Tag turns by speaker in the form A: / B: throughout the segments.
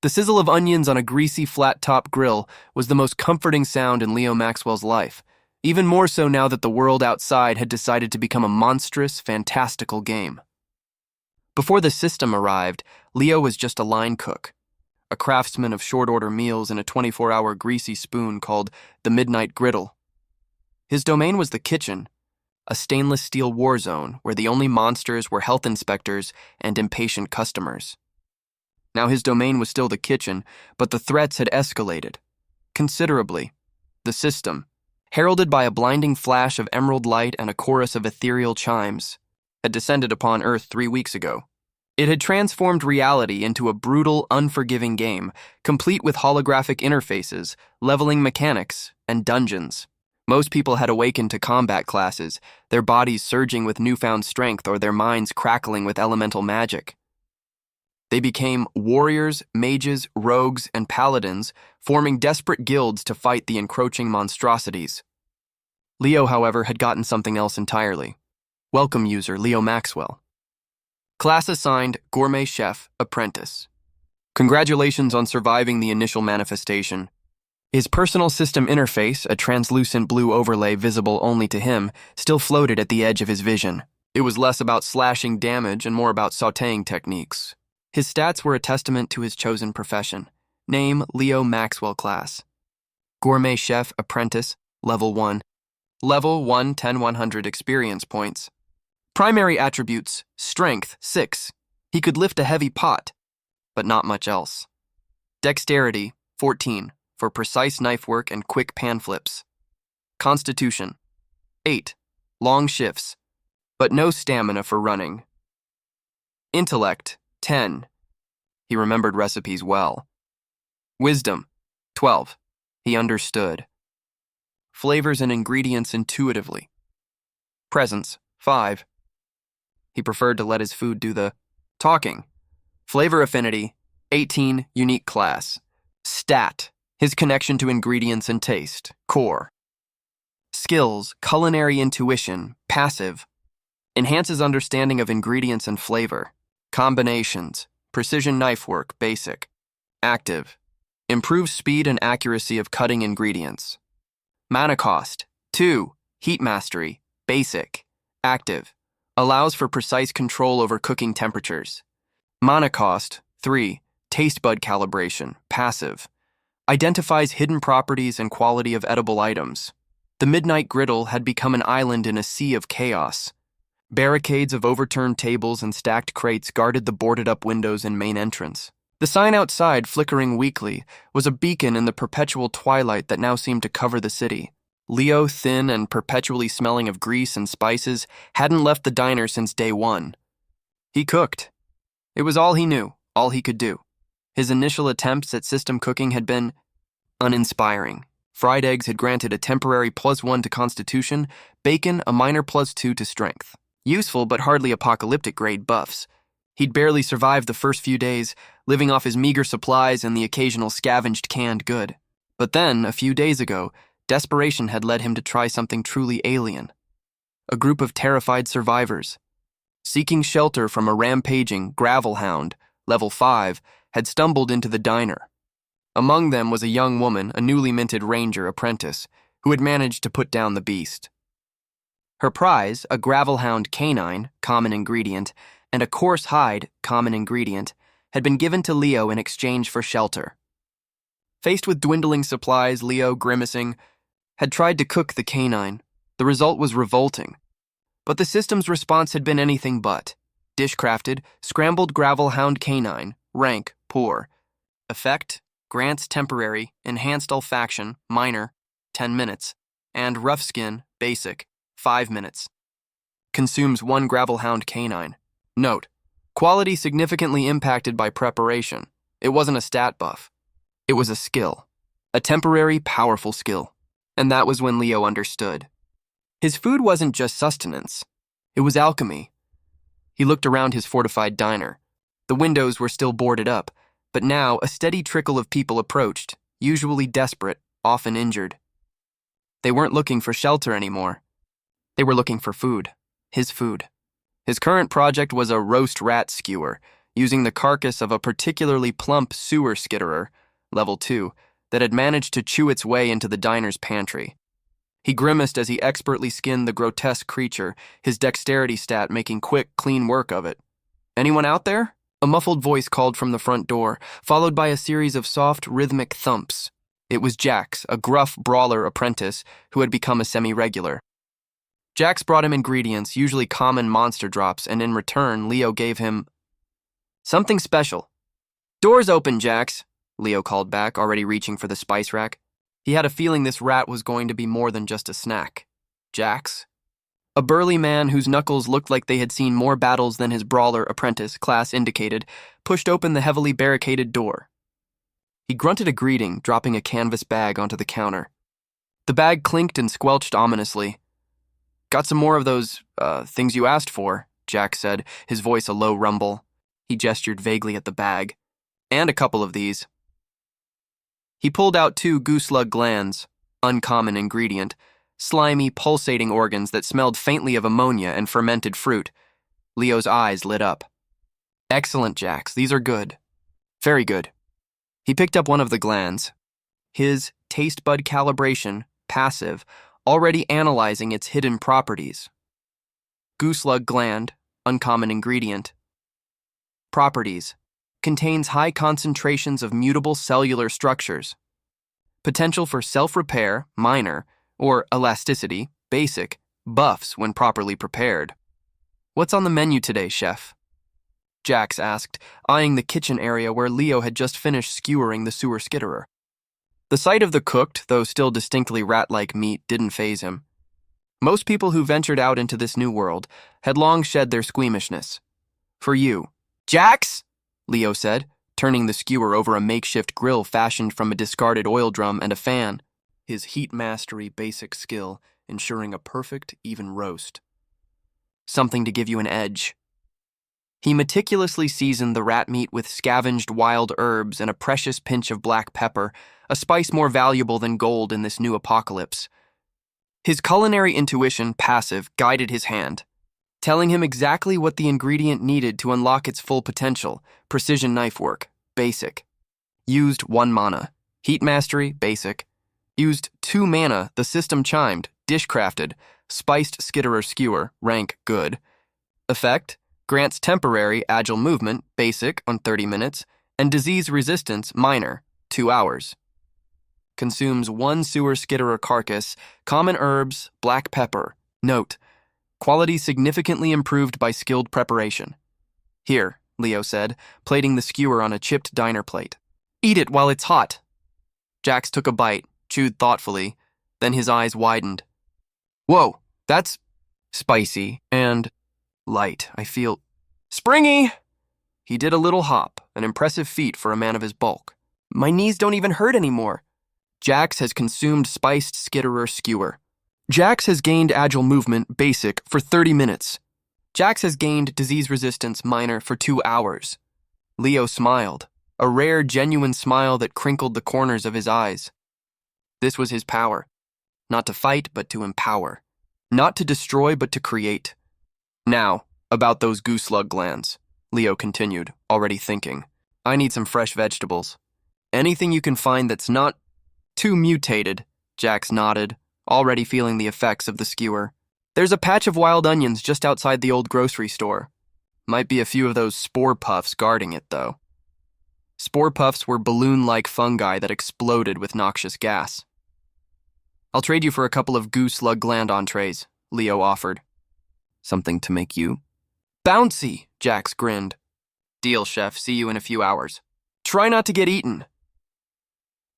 A: The sizzle of onions on a greasy, flat-top grill was the most comforting sound in Leo Maxwell's life, even more so now that the world outside had decided to become a monstrous, fantastical game. Before the system arrived, Leo was just a line cook, a craftsman of short-order meals in a 24-hour greasy spoon called the Midnight Griddle. His domain was the kitchen, a stainless steel war zone where the only monsters were health inspectors and impatient customers. Now his domain was still the kitchen, but the threats had escalated considerably. The system, heralded by a blinding flash of emerald light and a chorus of ethereal chimes, had descended upon Earth 3 weeks ago. It had transformed reality into a brutal, unforgiving game, complete with holographic interfaces, leveling mechanics, and dungeons. Most people had awakened to combat classes, their bodies surging with newfound strength or their minds crackling with elemental magic. They became warriors, mages, rogues, and paladins, forming desperate guilds to fight the encroaching monstrosities. Leo, however, had gotten something else entirely. Welcome user Leo Maxwell. Class assigned Gourmet Chef Apprentice. Congratulations on surviving the initial manifestation. His personal system interface, a translucent blue overlay visible only to him, still floated at the edge of his vision. It was less about slashing damage and more about sautéing techniques. His stats were a testament to his chosen profession. Name, Leo Maxwell class. Gourmet Chef Apprentice, Level 1. Level 1, 10-100 experience points. Primary attributes, Strength, 6. He could lift a heavy pot, but not much else. Dexterity, 14, for precise knife work and quick pan flips. Constitution, 8, long shifts, but no stamina for running. Intellect, 10. He remembered recipes well. Wisdom, 12. He understood. Flavors and ingredients intuitively. Presence, 5. He preferred to let his food do the talking. Flavor affinity, 18, unique class. Stat, his connection to ingredients and taste, core. Skills, culinary intuition, passive. Enhances understanding of ingredients and flavor. Combinations, precision knife work, basic. Active, improves speed and accuracy of cutting ingredients. Mana cost, 2, heat mastery, basic. Active, allows for precise control over cooking temperatures. Mana cost, 3, taste bud calibration, passive. Identifies hidden properties and quality of edible items. The Midnight Griddle had become an island in a sea of chaos. Barricades of overturned tables and stacked crates guarded the boarded-up windows and main entrance. The sign outside, flickering weakly, was a beacon in the perpetual twilight that now seemed to cover the city. Leo, thin and perpetually smelling of grease and spices, hadn't left the diner since day one. He cooked. It was all he knew, all he could do. His initial attempts at system cooking had been uninspiring. Fried eggs had granted a temporary +1 to constitution, bacon a minor +2 to strength. Useful but hardly apocalyptic-grade buffs. He'd barely survived the first few days, living off his meager supplies and the occasional scavenged canned good. But then, a few days ago, desperation had led him to try something truly alien. A group of terrified survivors, seeking shelter from a rampaging gravel hound, level 5, had stumbled into the diner. Among them was a young woman, a newly minted ranger apprentice, who had managed to put down the beast. Her prize, a gravelhound canine, common ingredient, and a coarse hide, common ingredient, had been given to Leo in exchange for shelter. Faced with dwindling supplies, Leo, grimacing, had tried to cook the canine. The result was revolting. But the system's response had been anything but. Dishcrafted, scrambled gravelhound canine, rank, poor. Effect, grants temporary, enhanced olfaction, minor, 10 minutes, and rough skin, basic, 5 minutes. Consumes 1 gravelhound canine. Note, quality significantly impacted by preparation. It wasn't a stat buff. It was a skill. A temporary, powerful skill. And that was when Leo understood. His food wasn't just sustenance. It was alchemy. He looked around his fortified diner. The windows were still boarded up, but now a steady trickle of people approached, usually desperate, often injured. They weren't looking for shelter anymore. They were looking for food. His food. His current project was a roast rat skewer, using the carcass of a particularly plump sewer skitterer, level 2, that had managed to chew its way into the diner's pantry. He grimaced as he expertly skinned the grotesque creature, his dexterity stat making quick, clean work of it. "Anyone out there?" A muffled voice called from the front door, followed by a series of soft, rhythmic thumps. It was Jax, a gruff brawler apprentice who had become a semi-regular. Jax brought him ingredients, usually common monster drops, and in return, Leo gave him something special. "Doors open, Jax," Leo called back, already reaching for the spice rack. He had a feeling this rat was going to be more than just a snack. Jax? A burly man whose knuckles looked like they had seen more battles than his brawler apprentice class indicated, pushed open the heavily barricaded door. He grunted a greeting, dropping a canvas bag onto the counter. The bag clinked and squelched ominously. "Got some more of those, things you asked for," Jack said, his voice a low rumble. He gestured vaguely at the bag. "And a couple of these." He pulled out 2 gooselug glands, uncommon ingredient, slimy, pulsating organs that smelled faintly of ammonia and fermented fruit. Leo's eyes lit up. "Excellent, Jax. These are good. Very good." He picked up one of the glands. His taste bud calibration, passive, already analyzing its hidden properties. Gooselug gland, uncommon ingredient. Properties. Contains high concentrations of mutable cellular structures. Potential for self-repair, minor, or elasticity, basic, buffs when properly prepared. "What's on the menu today, chef?" Jax asked, eyeing the kitchen area where Leo had just finished skewering the sewer skitterer. The sight of the cooked, though still distinctly rat-like meat didn't faze him. Most people who ventured out into this new world had long shed their squeamishness. "For you." "Jax?" Leo said, turning the skewer over a makeshift grill fashioned from a discarded oil drum and a fan, his heat mastery basic skill ensuring a perfect, even roast. "Something to give you an edge." He meticulously seasoned the rat meat with scavenged wild herbs and a precious pinch of black pepper, a spice more valuable than gold in this new apocalypse. His culinary intuition, passive, guided his hand, telling him exactly what the ingredient needed to unlock its full potential. Precision knife work, basic. Used 1 mana. Heat mastery, basic. Used 2 mana, the system chimed, dishcrafted. Spiced skitterer skewer, rank good. Effect, grants temporary agile movement, basic, on 30 minutes, and disease resistance, minor, 2 hours. Consumes 1 sewer skitterer carcass, common herbs, black pepper. Note, quality significantly improved by skilled preparation. "Here," Leo said, plating the skewer on a chipped diner plate. "Eat it while it's hot." Jax took a bite, chewed thoughtfully, then his eyes widened. "Whoa, that's spicy and light. I feel springy." He did a little hop, an impressive feat for a man of his bulk. "My knees don't even hurt anymore." Jax has consumed spiced skitterer skewer. Jax has gained agile movement, basic, for 30 minutes. Jax has gained disease resistance, minor, for 2 hours. Leo smiled, a rare, genuine smile that crinkled the corners of his eyes. This was his power. Not to fight, but to empower. Not to destroy, but to create. "Now, about those gooselug glands," Leo continued, already thinking. "I need some fresh vegetables. Anything you can find that's not too mutated," Jax nodded, already feeling the effects of the skewer. "There's a patch of wild onions just outside the old grocery store. Might be a few of those spore puffs guarding it, though." Spore puffs were balloon-like fungi that exploded with noxious gas. "I'll trade you for a couple of gooselug gland entrees," Leo offered. "Something to make you bouncy," Jax grinned. "Deal, chef. See you in a few hours. Try not to get eaten."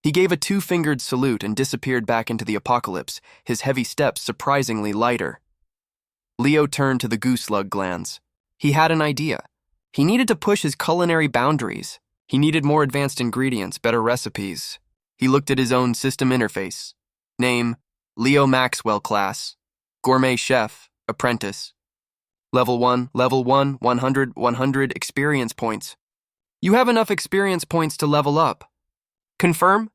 A: He gave a 2-fingered salute and disappeared back into the apocalypse, his heavy steps surprisingly lighter. Leo turned to the gooselug glands. He had an idea. He needed to push his culinary boundaries. He needed more advanced ingredients, better recipes. He looked at his own system interface. Name, Leo Maxwell class. Gourmet Chef, apprentice. Level 1, 100 experience points. You have enough experience points to level up. Confirm?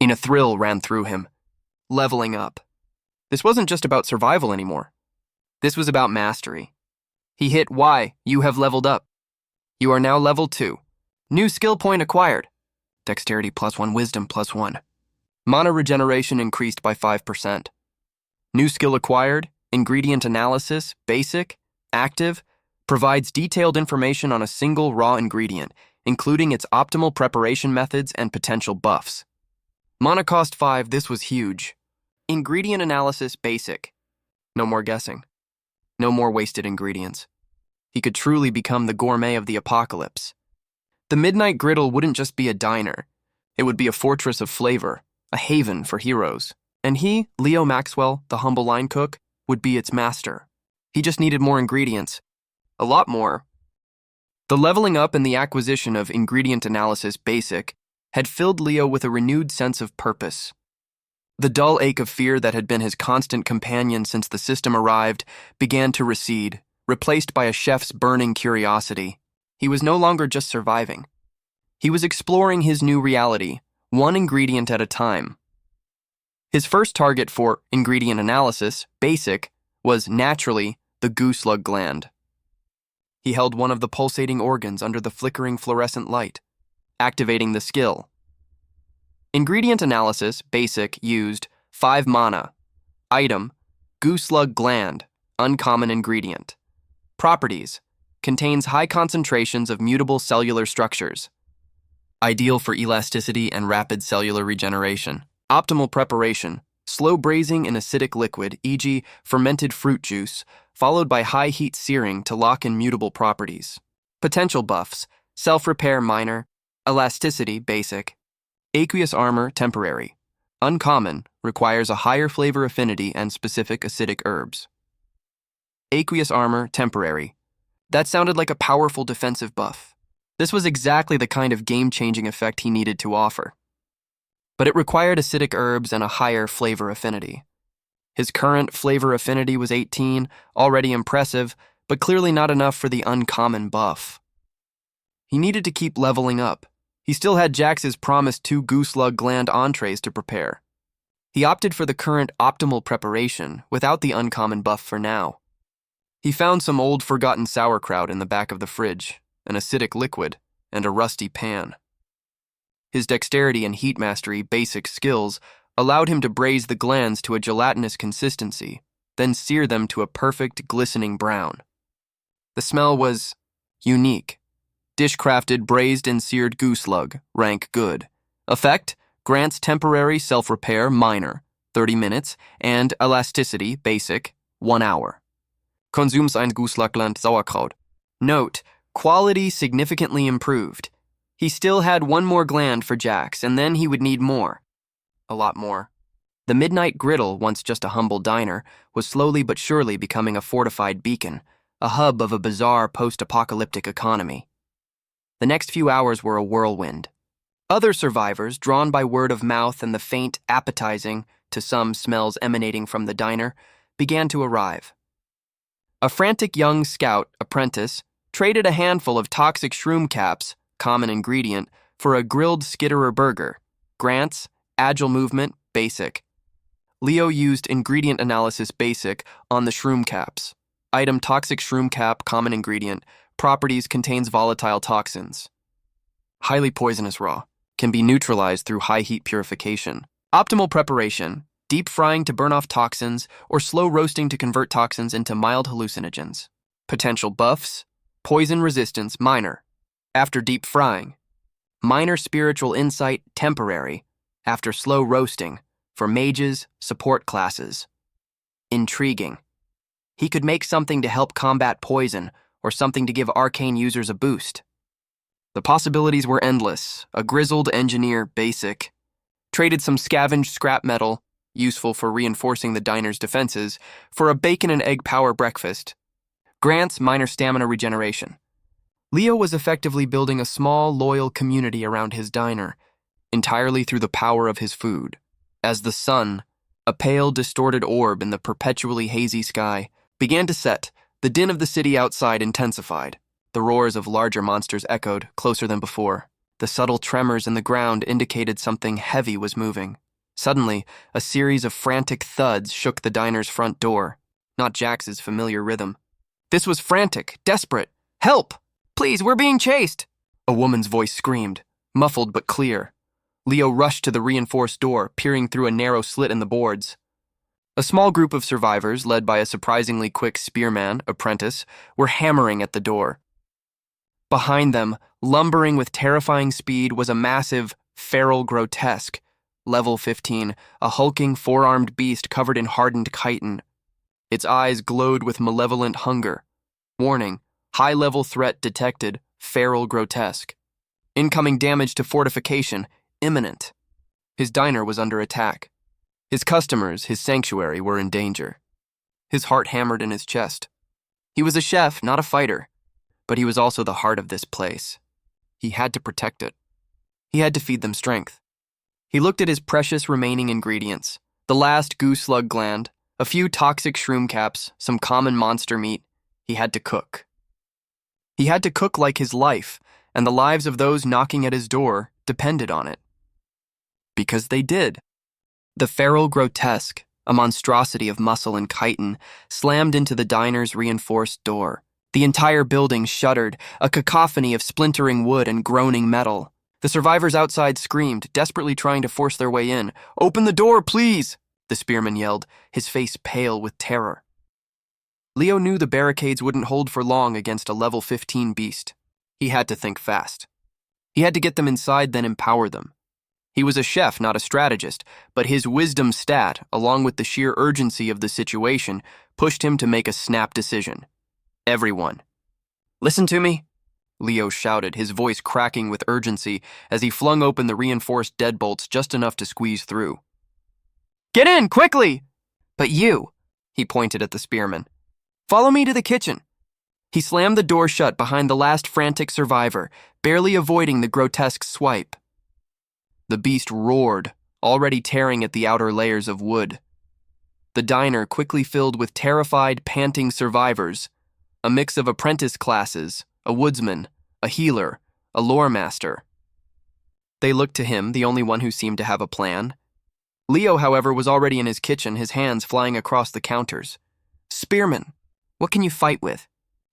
A: In a thrill ran through him. Leveling up. This wasn't just about survival anymore. This was about mastery. He hit Y, you have leveled up. You are now level 2. New skill point acquired. Dexterity +1, wisdom +1. Mana regeneration increased by 5%. New skill acquired, ingredient analysis, basic, active, provides detailed information on a single raw ingredient, including its optimal preparation methods and potential buffs. Mana cost 5, this was huge. Ingredient analysis, basic. No more guessing. No more wasted ingredients. He could truly become the gourmet of the apocalypse. The Midnight Griddle wouldn't just be a diner. It would be a fortress of flavor, a haven for heroes. And he, Leo Maxwell, the humble line cook, would be its master. He just needed more ingredients. A lot more. The leveling up and the acquisition of ingredient analysis basic had filled Leo with a renewed sense of purpose. The dull ache of fear that had been his constant companion since the system arrived began to recede, replaced by a chef's burning curiosity. He was no longer just surviving. He was exploring his new reality, one ingredient at a time. His first target for ingredient analysis, basic, was naturally the goose-slug gland. He held one of the pulsating organs under the flickering fluorescent light, activating the skill. Ingredient analysis, basic, used 5 mana. Item, goose-slug gland, uncommon ingredient. Properties, contains high concentrations of mutable cellular structures. Ideal for elasticity and rapid cellular regeneration. Optimal preparation, slow braising in acidic liquid, e.g. fermented fruit juice, followed by high heat searing to lock in mutable properties. Potential buffs, self-repair minor, elasticity basic, aqueous armor temporary. Uncommon, requires a higher flavor affinity and specific acidic herbs. Aqueous armor temporary. That sounded like a powerful defensive buff. This was exactly the kind of game-changing effect he needed to offer. But it required acidic herbs and a higher flavor affinity. His current flavor affinity was 18, already impressive, but clearly not enough for the uncommon buff. He needed to keep leveling up. He still had Jax's promised 2 goose-slug gland entrees to prepare. He opted for the current optimal preparation without the uncommon buff for now. He found some old forgotten sauerkraut in the back of the fridge, an acidic liquid, and a rusty pan. His dexterity and heat mastery basic skills allowed him to braise the glands to a gelatinous consistency, then sear them to a perfect glistening brown. The smell was unique. Dish-crafted braised and seared goose-slug, rank good. Effect, grants temporary self-repair minor, 30 minutes, and elasticity basic, 1 hour. Konsums ein Goose-Slug-Gland Sauerkraut. Note, quality significantly improved. He still had 1 more gland for Jax, and then he would need more. A lot more. The Midnight Griddle, once just a humble diner, was slowly but surely becoming a fortified beacon, a hub of a bizarre post-apocalyptic economy. The next few hours were a whirlwind. Other survivors, drawn by word of mouth and the faint, appetizing, to some smells emanating from the diner, began to arrive. A frantic young scout apprentice traded a handful of toxic shroom caps, common ingredient, for a grilled skitterer burger. Grants, agile movement, basic. Leo used ingredient analysis basic on the shroom caps. Item toxic shroom cap, common ingredient. Properties contains volatile toxins. Highly poisonous raw. Can be neutralized through high heat purification. Optimal preparation. Deep frying to burn off toxins, or slow roasting to convert toxins into mild hallucinogens. Potential buffs, poison resistance, minor, after deep frying. Minor spiritual insight, temporary, after slow roasting, for mages, support classes. Intriguing. He could make something to help combat poison, or something to give arcane users a boost. The possibilities were endless. A grizzled engineer, basic. Traded some scavenged scrap metal, useful for reinforcing the diner's defenses, for a bacon and egg power breakfast. Grants, minor stamina regeneration. Leo was effectively building a small, loyal community around his diner, entirely through the power of his food. As the sun, a pale, distorted orb in the perpetually hazy sky, began to set, the din of the city outside intensified. The roars of larger monsters echoed, closer than before. The subtle tremors in the ground indicated something heavy was moving. Suddenly, a series of frantic thuds shook the diner's front door, not Jax's familiar rhythm. This was frantic, desperate. Help! Please, we're being chased! A woman's voice screamed, muffled but clear. Leo rushed to the reinforced door, peering through a narrow slit in the boards. A small group of survivors, led by a surprisingly quick spearman, apprentice, were hammering at the door. Behind them, lumbering with terrifying speed, was a massive, feral grotesque, level 15, a hulking, four-armed beast covered in hardened chitin. Its eyes glowed with malevolent hunger. Warning, high-level threat detected, feral grotesque. Incoming damage to fortification, imminent. His diner was under attack. His customers, his sanctuary, were in danger. His heart hammered in his chest. He was a chef, not a fighter, but he was also the heart of this place. He had to protect it. He had to feed them strength. He looked at his precious remaining ingredients, the last goose slug gland, a few toxic shroom caps, some common monster meat. He had to cook. He had to cook like his life, and the lives of those knocking at his door depended on it. Because they did. The feral grotesque, a monstrosity of muscle and chitin, slammed into the diner's reinforced door. The entire building shuddered, a cacophony of splintering wood and groaning metal. The survivors outside screamed, desperately trying to force their way in. "Open the door, please!" the spearman yelled, his face pale with terror. Leo knew the barricades wouldn't hold for long against a level 15 beast. He had to think fast. He had to get them inside, then empower them. He was a chef, not a strategist, but his wisdom stat, along with the sheer urgency of the situation, pushed him to make a snap decision. Everyone. "Listen to me," Leo shouted, his voice cracking with urgency as he flung open the reinforced deadbolts just enough to squeeze through. "Get in, quickly!" "But you," he pointed at the spearman. "Follow me to the kitchen." He slammed the door shut behind the last frantic survivor, barely avoiding the grotesque swipe. The beast roared, already tearing at the outer layers of wood. The diner quickly filled with terrified, panting survivors, a mix of apprentice classes, a woodsman, a healer, a lore master. They looked to him, the only one who seemed to have a plan. Leo, however, was already in his kitchen, his hands flying across the counters. "Spearman, what can you fight with?"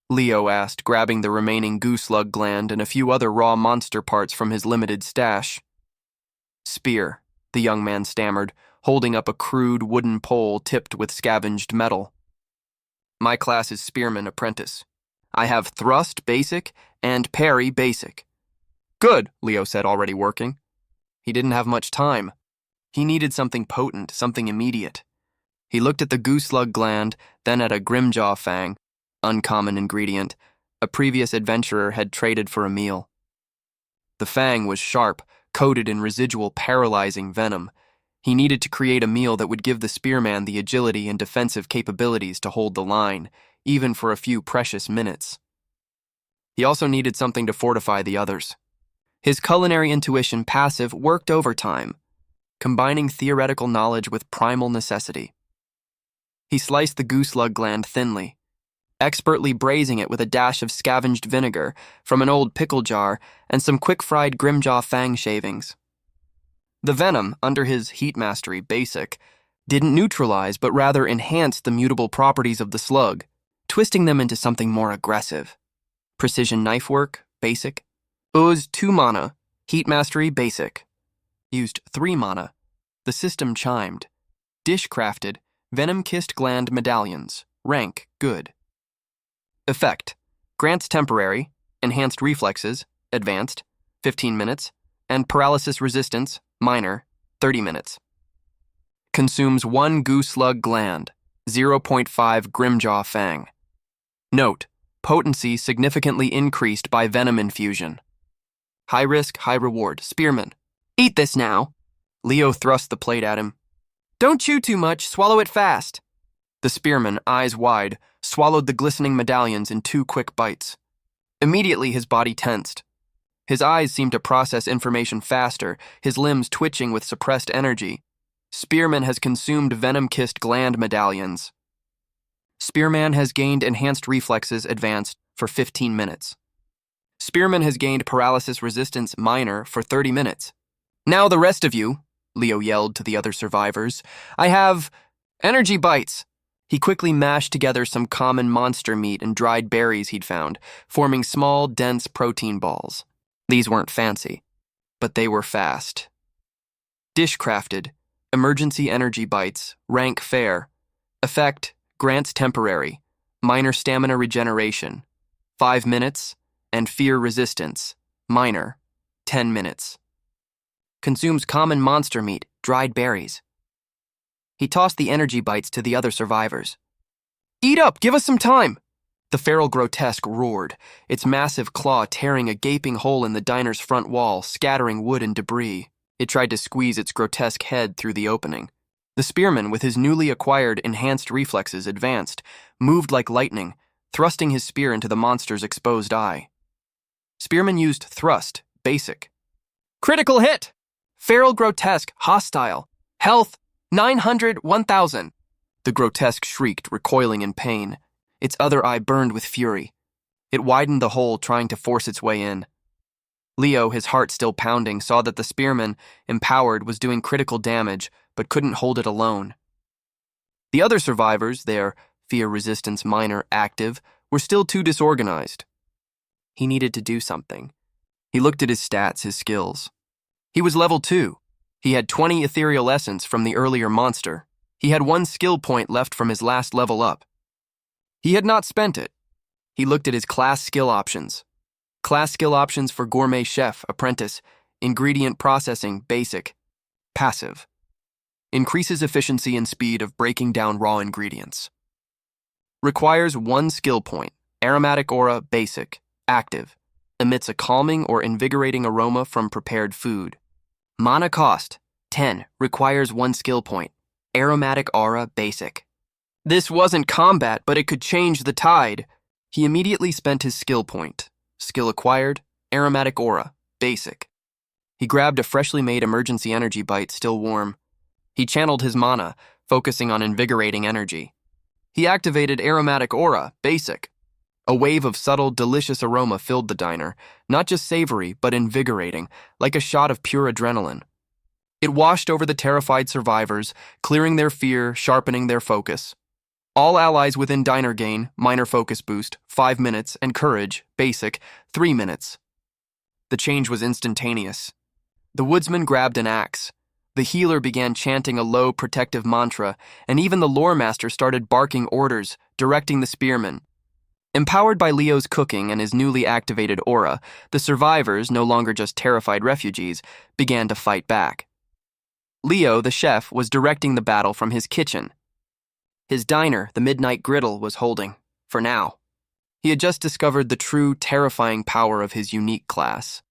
A: Leo asked, grabbing the remaining goose slug gland and a few other raw monster parts from his limited stash. "Spear," the young man stammered, holding up a crude wooden pole tipped with scavenged metal. "My class is Spearman Apprentice. I have Thrust Basic and Parry Basic." "Good," Leo said, already working. He didn't have much time. He needed something potent, something immediate. He looked at the goose slug gland, then at a Grimjaw fang, uncommon ingredient, a previous adventurer had traded for a meal. The fang was sharp, coated in residual paralyzing venom. He needed to create a meal that would give the spearman the agility and defensive capabilities to hold the line, even for a few precious minutes. He also needed something to fortify the others. His culinary intuition passive worked overtime, combining theoretical knowledge with primal necessity. He sliced the goose slug gland thinly, expertly braising it with a dash of scavenged vinegar from an old pickle jar and some quick-fried Grimjaw fang shavings. The venom, under his heat mastery basic, didn't neutralize but rather enhanced the mutable properties of the slug, twisting them into something more aggressive. Precision knife work, basic. Used 2 mana, heat mastery basic. Used 3 mana. The system chimed. Dish crafted, Venom-Kissed Gland Medallions. Rank, good. Effect: grants temporary, enhanced reflexes, advanced, 15 minutes, and paralysis resistance, minor, 30 minutes. Consumes 1 goose slug gland, 0.5 Grimjaw fang. Note: potency significantly increased by venom infusion. High risk, high reward. Spearman, eat this now. Leo thrust the plate at him. Don't chew too much, swallow it fast. The spearman, eyes wide, swallowed the glistening medallions in 2 quick bites. Immediately his body tensed. His eyes seemed to process information faster, his limbs twitching with suppressed energy. Spearman has consumed Venom-Kissed Gland Medallions. Spearman has gained enhanced reflexes, advanced, for 15 minutes. Spearman has gained paralysis resistance, minor, for 30 minutes. Now the rest of you, Leo yelled to the other survivors, I have energy bites. He quickly mashed together some common monster meat and dried berries he'd found, forming small, dense protein balls. These weren't fancy, but they were fast. Dish-crafted, emergency energy bites, rank fare. Effect, grants temporary, minor stamina regeneration, 5 minutes, and fear resistance, minor, 10 minutes. Consumes common monster meat, dried berries. He tossed the energy bites to the other survivors. "Eat up, give us some time!" The feral grotesque roared, its massive claw tearing a gaping hole in the diner's front wall, scattering wood and debris. It tried to squeeze its grotesque head through the opening. The spearman, with his newly acquired enhanced reflexes, advanced, moved like lightning, thrusting his spear into the monster's exposed eye. Spearman used thrust, basic. Critical hit! Feral grotesque, hostile. Health, 900, 1000. The grotesque shrieked, recoiling in pain. Its other eye burned with fury. It widened the hole, trying to force its way in. Leo, his heart still pounding, saw that the spearman, empowered, was doing critical damage, but couldn't hold it alone. The other survivors, their fear resistance minor active, were still too disorganized. He needed to do something. He looked at his stats, his skills. He was level 2. He had 20 ethereal essence from the earlier monster. He had 1 skill point left from his last level up. He had not spent it. He looked at his class skill options. Class skill options for Gourmet Chef, Apprentice, Ingredient Processing, Basic, Passive. Increases efficiency and speed of breaking down raw ingredients. Requires 1 skill point, Aromatic Aura, Basic, Active. Emits a calming or invigorating aroma from prepared food. Mana cost, 10, requires 1 skill point, Aromatic Aura, Basic. This wasn't combat, but it could change the tide. He immediately spent his skill point. Skill acquired, Aromatic Aura, Basic. He grabbed a freshly made emergency energy bite, still warm. He channeled his mana, focusing on invigorating energy. He activated Aromatic Aura, Basic. A wave of subtle, delicious aroma filled the diner, not just savory, but invigorating, like a shot of pure adrenaline. It washed over the terrified survivors, clearing their fear, sharpening their focus. All allies within diner gain, minor focus boost, 5 minutes, and courage, basic, 3 minutes. The change was instantaneous. The woodsman grabbed an axe. The healer began chanting a low, protective mantra, and even the lore master started barking orders, directing the spearman. Empowered by Leo's cooking and his newly activated aura, the survivors, no longer just terrified refugees, began to fight back. Leo, the chef, was directing the battle from his kitchen. His diner, the Midnight Griddle, was holding, for now. He had just discovered the true, terrifying power of his unique class.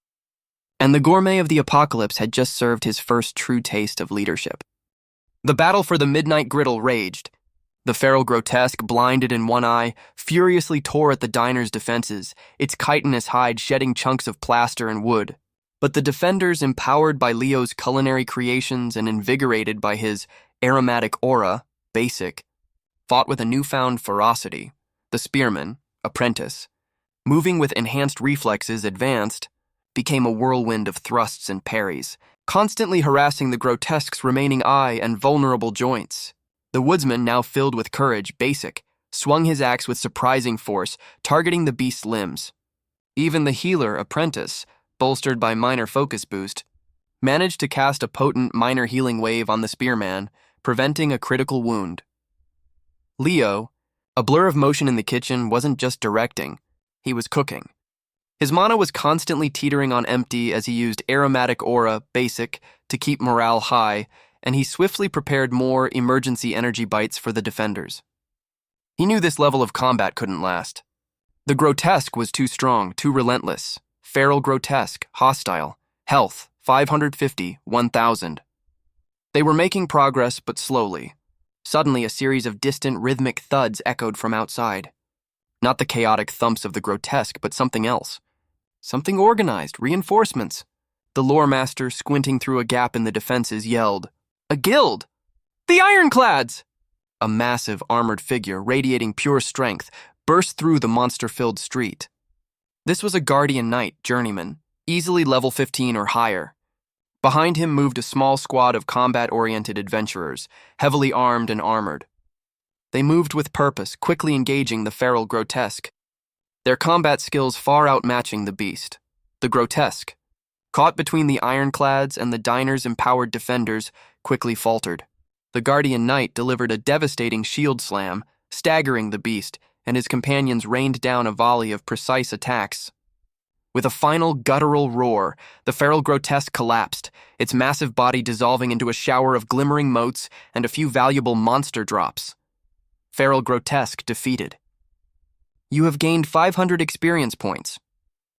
A: And the gourmet of the apocalypse had just served his first true taste of leadership. The battle for the Midnight Griddle raged. The feral grotesque, blinded in one eye, furiously tore at the diner's defenses, its chitinous hide shedding chunks of plaster and wood. But the defenders, empowered by Leo's culinary creations and invigorated by his aromatic aura, basic, fought with a newfound ferocity. The spearman, apprentice, moving with enhanced reflexes, advanced, became a whirlwind of thrusts and parries, constantly harassing the grotesque's remaining eye and vulnerable joints. The woodsman, now filled with courage, basic, swung his axe with surprising force, targeting the beast's limbs. Even the healer, apprentice, bolstered by minor focus boost, managed to cast a potent minor healing wave on the spearman, preventing a critical wound. Leo, a blur of motion in the kitchen, wasn't just directing, he was cooking. His mana was constantly teetering on empty as he used aromatic aura, basic, to keep morale high, and he swiftly prepared more emergency energy bites for the defenders. He knew this level of combat couldn't last. The grotesque was too strong, too relentless. Feral grotesque, hostile, health, 550, 1000. They were making progress, but slowly. Suddenly, a series of distant rhythmic thuds echoed from outside. Not the chaotic thumps of the grotesque, but something else. Something organized, reinforcements. The lore master, squinting through a gap in the defenses, yelled, "A guild! The Ironclads!" A massive, armored figure, radiating pure strength, burst through the monster-filled street. This was a guardian knight, journeyman, easily level 15 or higher. Behind him moved a small squad of combat-oriented adventurers, heavily armed and armored. They moved with purpose, quickly engaging the feral grotesque. Their combat skills far outmatching the beast. The grotesque, caught between the Ironclads and the Diner's empowered defenders, quickly faltered. The Guardian Knight delivered a devastating shield slam, staggering the beast, and his companions rained down a volley of precise attacks. With a final guttural roar, the feral grotesque collapsed, its massive body dissolving into a shower of glimmering motes and a few valuable monster drops. Feral grotesque defeated. You have gained 500 experience points.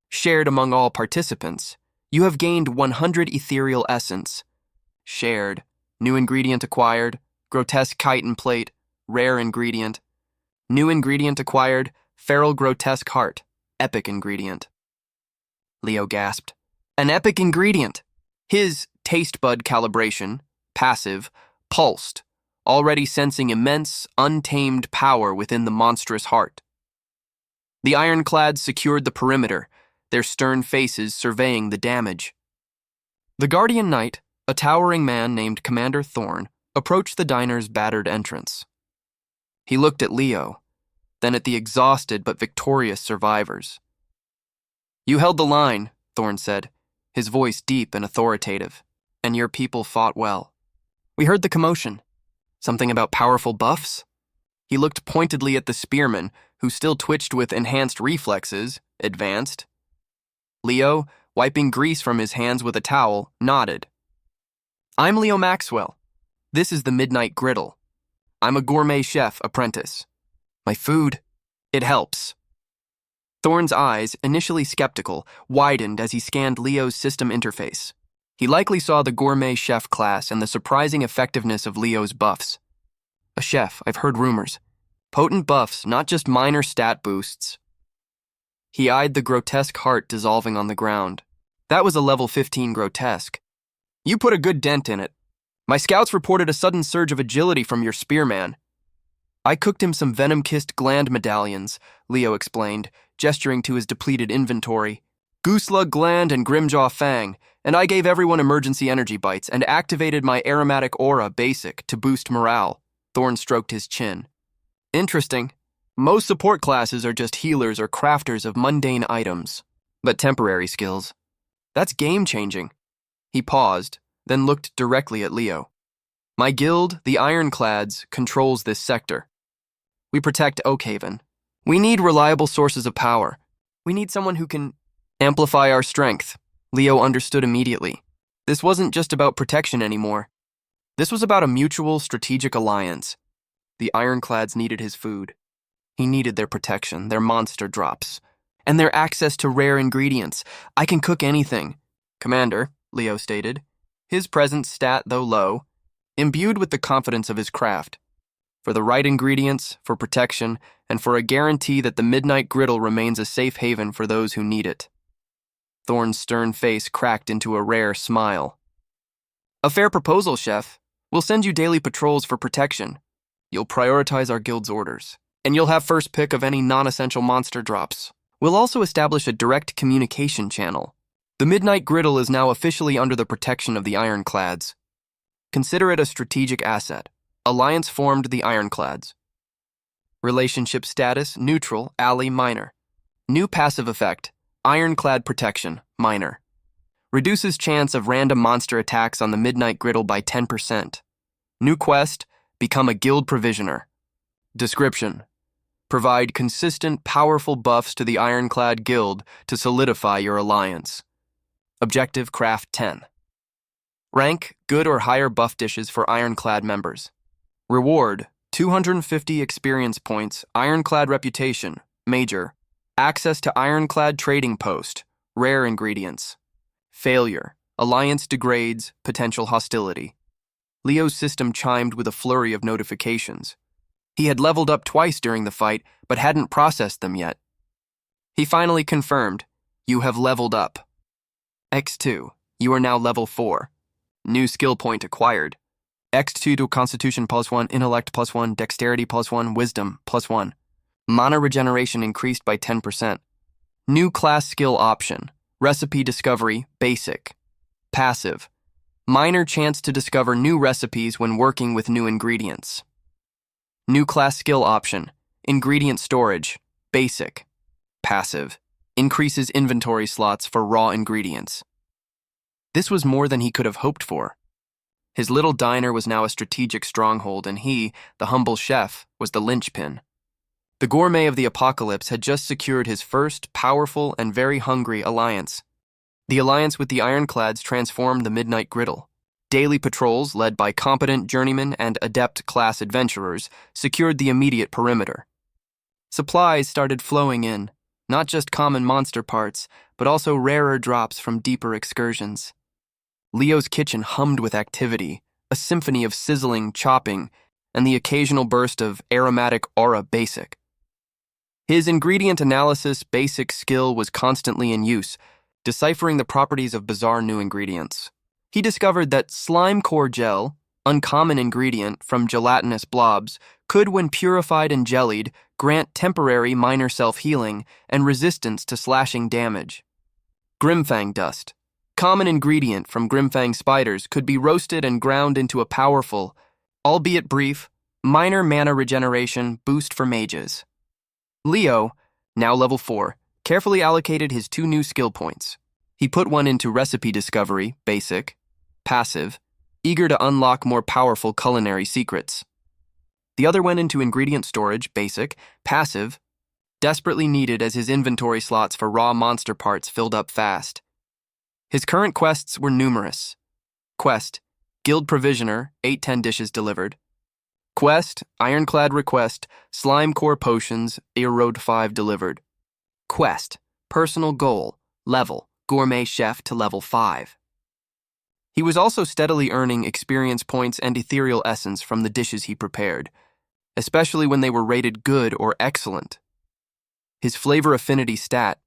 A: Shared among all participants, you have gained 100 ethereal essence. Shared. New ingredient acquired. Grotesque chitin plate. Rare ingredient. New ingredient acquired. Feral grotesque heart. Epic ingredient. Leo gasped. An epic ingredient. His taste bud calibration, passive, pulsed, already sensing immense, untamed power within the monstrous heart. The Ironclads secured the perimeter, their stern faces surveying the damage. The Guardian Knight, a towering man named Commander Thorn, approached the diner's battered entrance. He looked at Leo, then at the exhausted but victorious survivors. You held the line, Thorn said, his voice deep and authoritative, and your people fought well. We heard the commotion. Something about powerful buffs? He looked pointedly at the spearman, who still twitched with enhanced reflexes, advanced. Leo, wiping grease from his hands with a towel, nodded. I'm Leo Maxwell. This is the Midnight Griddle. I'm a gourmet chef apprentice. My food, it helps. Thorn's eyes, initially skeptical, widened as he scanned Leo's system interface. He likely saw the Gourmet Chef class and the surprising effectiveness of Leo's buffs. A chef, I've heard rumors. Potent buffs, not just minor stat boosts. He eyed the grotesque heart dissolving on the ground. That was a level 15 grotesque. You put a good dent in it. My scouts reported a sudden surge of agility from your spearman. I cooked him some Venom-Kissed Gland Medallions, Leo explained, gesturing to his depleted inventory. Gooselug Gland and Grimjaw Fang, and I gave everyone emergency energy bites and activated my aromatic aura basic to boost morale. Thorn stroked his chin. Interesting. Most support classes are just healers or crafters of mundane items, but temporary skills. That's game-changing. He paused, then looked directly at Leo. My guild, the Ironclads, controls this sector. We protect Oakhaven. We need reliable sources of power. We need someone who can amplify our strength. Leo understood immediately. This wasn't just about protection anymore. This was about a mutual strategic alliance. The Ironclads needed his food. He needed their protection, their monster drops, and their access to rare ingredients. I can cook anything. Commander, Leo stated, his present stat, though low, imbued with the confidence of his craft. For the right ingredients, for protection, and for a guarantee that the Midnight Griddle remains a safe haven for those who need it. Thorn's stern face cracked into a rare smile. A fair proposal, Chef. We'll send you daily patrols for protection. You'll prioritize our guild's orders, and you'll have first pick of any non-essential monster drops. We'll also establish a direct communication channel. The Midnight Griddle is now officially under the protection of the Ironclads. Consider it a strategic asset. Alliance formed the Ironclads. Relationship status, neutral, ally, minor. New passive effect, Ironclad protection, minor. Reduces chance of random monster attacks on the Midnight Griddle by 10%. New quest, become a guild provisioner. Description, provide consistent, powerful buffs to the Ironclad guild to solidify your alliance. Objective, craft 10. Rank, good or higher buff dishes for Ironclad members. Reward, 250 experience points, Ironclad reputation, major. Access to Ironclad trading post, rare ingredients. Failure, alliance degrades, potential hostility. Leo's system chimed with a flurry of notifications. He had leveled up twice during the fight, but hadn't processed them yet. He finally confirmed, you have leveled up. X2, you are now level 4. New skill point acquired. X2 to Constitution +1, Intellect +1, Dexterity +1, Wisdom +1. Mana regeneration increased by 10%. New class skill option. Recipe discovery, basic. Passive. Minor chance to discover new recipes when working with new ingredients. New class skill option. Ingredient storage. Basic. Passive. Increases inventory slots for raw ingredients. This was more than he could have hoped for. His little diner was now a strategic stronghold, and he, the humble chef, was the linchpin. The gourmet of the apocalypse had just secured his first powerful and very hungry alliance. The alliance with the Ironclads transformed the Midnight Griddle. Daily patrols, led by competent journeymen and adept class adventurers, secured the immediate perimeter. Supplies started flowing in, not just common monster parts, but also rarer drops from deeper excursions. Leo's kitchen hummed with activity, a symphony of sizzling, chopping, and the occasional burst of aromatic aura basic. His ingredient analysis basic skill was constantly in use, deciphering the properties of bizarre new ingredients. He discovered that slime core gel, uncommon ingredient from gelatinous blobs, could, when purified and jellied, grant temporary minor self-healing and resistance to slashing damage. Grimfang dust, common ingredient from Grimfang spiders, could be roasted and ground into a powerful, albeit brief, minor mana regeneration boost for mages. Leo, now level 4, carefully allocated his 2 new skill points. He put one into recipe discovery, basic, passive, eager to unlock more powerful culinary secrets. The other went into ingredient storage, basic, passive, desperately needed as his inventory slots for raw monster parts filled up fast. His current quests were numerous. Quest, Guild Provisioner, 8-10 dishes delivered. Quest, Ironclad request, Slime Core Potions, Erode 5 delivered. Quest, Personal Goal, Level, Gourmet Chef to level 5. He was also steadily earning experience points and ethereal essence from the dishes he prepared, especially when they were rated good or excellent. His flavor affinity stat,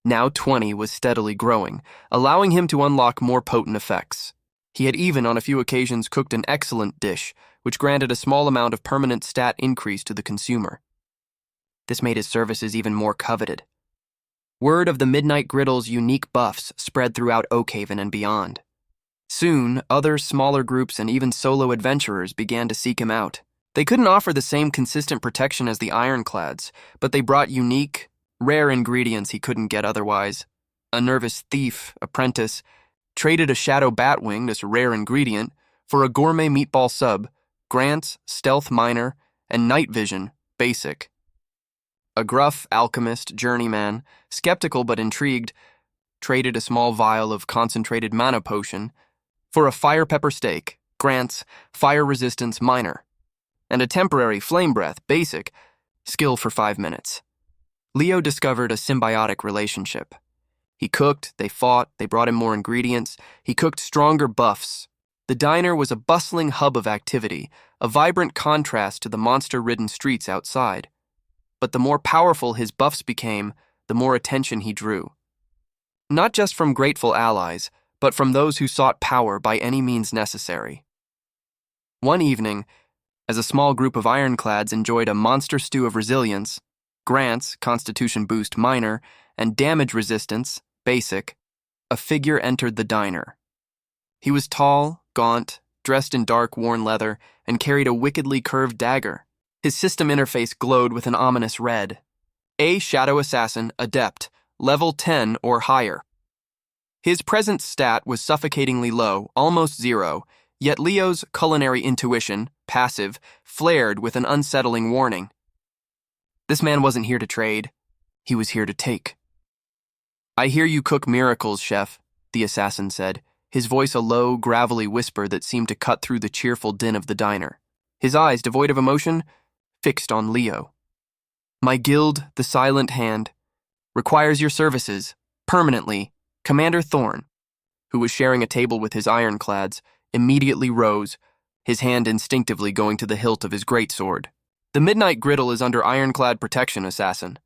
A: now 20, was steadily growing, allowing him to unlock more potent effects. He had even on a few occasions cooked an excellent dish, which granted a small amount of permanent stat increase to the consumer. This made his services even more coveted. Word of the Midnight Griddle's unique buffs spread throughout Oakhaven and beyond. Soon, other smaller groups and even solo adventurers began to seek him out. They couldn't offer the same consistent protection as the Ironclads, but they brought unique, rare ingredients he couldn't get otherwise. A nervous thief, apprentice, traded a shadow batwing, this rare ingredient, for a gourmet meatball sub, Grant's stealth minor, and night vision, basic. A gruff alchemist, journeyman, skeptical but intrigued, traded a small vial of concentrated mana potion for a fire pepper steak, Grant's fire resistance minor, and a temporary flame breath, basic, skill for 5 minutes. Leo discovered a symbiotic relationship. He cooked, they fought, they brought him more ingredients, he cooked stronger buffs. The diner was a bustling hub of activity, a vibrant contrast to the monster-ridden streets outside. But the more powerful his buffs became, the more attention he drew. Not just from grateful allies, but from those who sought power by any means necessary. One evening, as a small group of Ironclads enjoyed a monster stew of resilience, Grant's Constitution Boost minor, and damage resistance, basic, a figure entered the diner. He was tall, gaunt, dressed in dark, worn leather, and carried a wickedly curved dagger. His system interface glowed with an ominous red. A Shadow Assassin, Adept, level 10 or higher. His present stat was suffocatingly low, almost 0, yet Leo's culinary intuition, passive, flared with an unsettling warning. This man wasn't here to trade. He was here to take. "I hear you cook miracles, chef," the assassin said, his voice a low, gravelly whisper that seemed to cut through the cheerful din of the diner. His eyes, devoid of emotion, fixed on Leo. "My guild, the Silent Hand, requires your services, permanently." Commander Thorne, who was sharing a table with his Ironclads, immediately rose, his hand instinctively going to the hilt of his greatsword. "The Midnight Griddle is under Ironclad protection, assassin.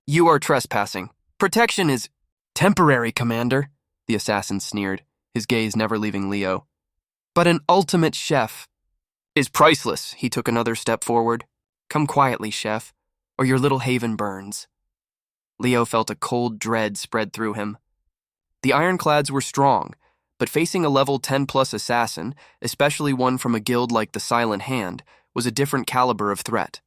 A: You are trespassing. Protection is temporary, Commander," the assassin sneered, his gaze never leaving Leo. "But an ultimate chef is priceless." He took another step forward. "Come quietly, chef, or your little haven burns." Leo felt a cold dread spread through him. The Ironclads were strong, but facing a level 10+ assassin, especially one from a guild like the Silent Hand, was a different caliber of threat.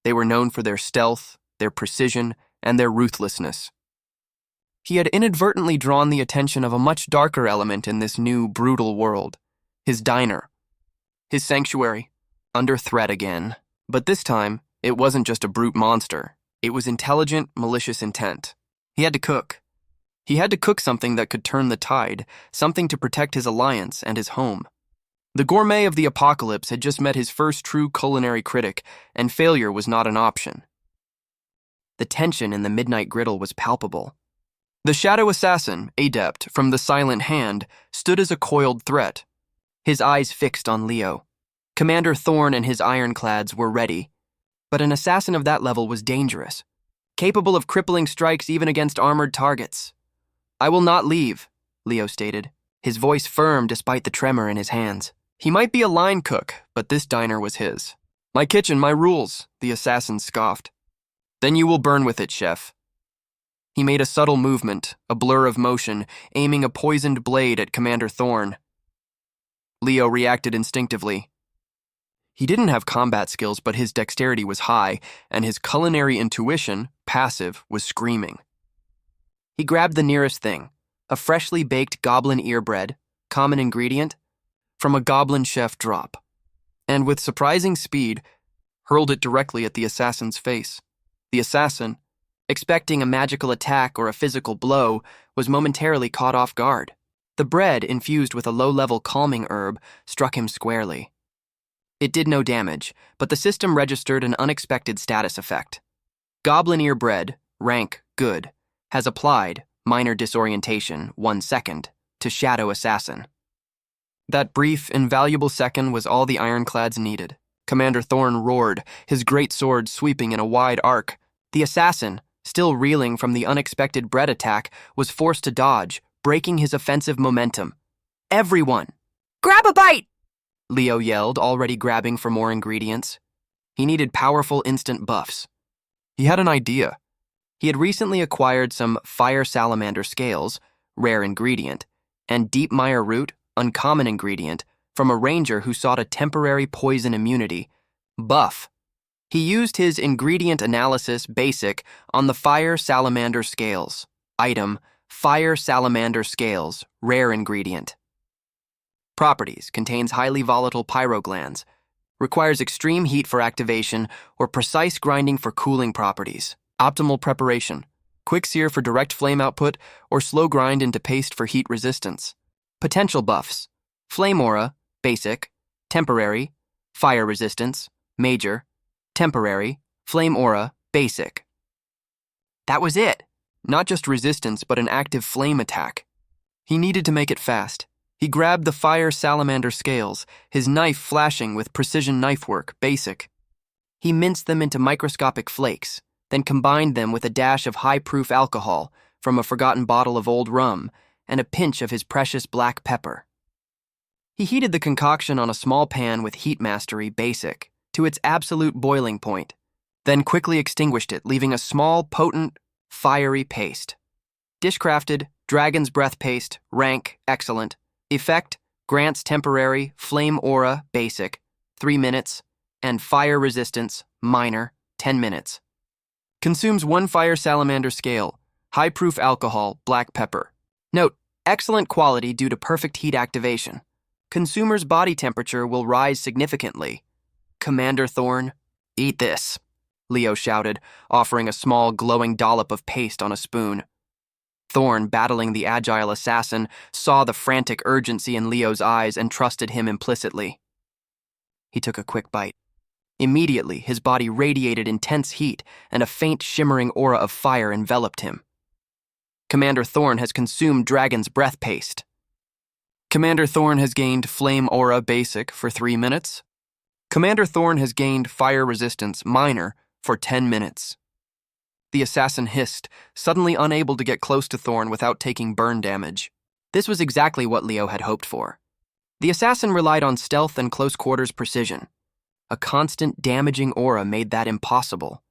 A: They were known for their stealth, their precision, and their ruthlessness. He had inadvertently drawn the attention of a much darker element in this new, brutal world: his diner. His sanctuary, under threat again. But this time, it wasn't just a brute monster. It was intelligent, malicious intent. He had to cook. He had to cook something that could turn the tide, something to protect his alliance and his home. The gourmet of the apocalypse had just met his first true culinary critic, and failure was not an option. The tension in the Midnight Griddle was palpable. The shadow assassin, adept from the Silent Hand, stood as a coiled threat, his eyes fixed on Leo. Commander Thorn and his Ironclads were ready, but an assassin of that level was dangerous, capable of crippling strikes even against armored targets. "I will not leave," Leo stated, his voice firm despite the tremor in his hands. He might be a line cook, but this diner was his. "My kitchen, my rules," the assassin scoffed. "Then you will burn with it, chef." He made a subtle movement, a blur of motion, aiming a poisoned blade at Commander Thorn. Leo reacted instinctively. He didn't have combat skills, but his dexterity was high, and his culinary intuition, passive, was screaming. He grabbed the nearest thing, a freshly baked goblin ear bread, common ingredient, from a goblin chef drop, and with surprising speed, hurled it directly at the assassin's face. The assassin, expecting a magical attack or a physical blow, was momentarily caught off guard. The bread, infused with a low-level calming herb, struck him squarely. It did no damage, but the system registered an unexpected status effect. Goblin ear bread, rank good, has applied, minor disorientation, 1 second, to Shadow Assassin. That brief, invaluable second was all the Ironclads needed. Commander Thorn roared, his great sword sweeping in a wide arc. The assassin, still reeling from the unexpected bread attack, was forced to dodge, breaking his offensive momentum. "Everyone, grab a bite!" Leo yelled, already grabbing for more ingredients. He needed powerful instant buffs. He had an idea. He had recently acquired some fire salamander scales, rare ingredient, and deep mire root, uncommon ingredient, from a ranger who sought a temporary poison immunity. Buff. He used his ingredient analysis basic on the fire salamander scales. Item: fire salamander scales, rare ingredient. Properties: contains highly volatile pyroglands. Requires extreme heat for activation or precise grinding for cooling properties. Optimal preparation: quick sear for direct flame output or slow grind into paste for heat resistance. Potential buffs: flame aura, basic, temporary, fire resistance, major, temporary, flame aura, basic. That was it. Not just resistance, but an active flame attack. He needed to make it fast. He grabbed the fire salamander scales, his knife flashing with precision knife work, basic. He minced them into microscopic flakes, then combined them with a dash of high-proof alcohol from a forgotten bottle of old rum and a pinch of his precious black pepper. He heated the concoction on a small pan with heat mastery, basic, to its absolute boiling point, then quickly extinguished it, leaving a small, potent, fiery paste. Dishcrafted, dragon's breath paste, rank, excellent. Effect: grants temporary, flame aura, basic, 3 minutes, and fire resistance, minor, 10 minutes. Consumes 1 fire salamander scale, high-proof alcohol, black pepper. Note: excellent quality due to perfect heat activation. Consumer's body temperature will rise significantly. Commander Thorn, eat this, Leo shouted, offering a small, glowing dollop of paste on a spoon. Thorn, battling the agile assassin, saw the frantic urgency in Leo's eyes and trusted him implicitly. He took a quick bite. Immediately, his body radiated intense heat, and a faint, shimmering aura of fire enveloped him. Commander Thorn has consumed Dragon's Breath Paste. Commander Thorn has gained Flame Aura Basic for 3 minutes. Commander Thorn has gained Fire Resistance Minor for 10 minutes. The assassin hissed, suddenly unable to get close to Thorn without taking burn damage. This was exactly what Leo had hoped for. The assassin relied on stealth and close-quarters precision. A constant, damaging aura made that impossible.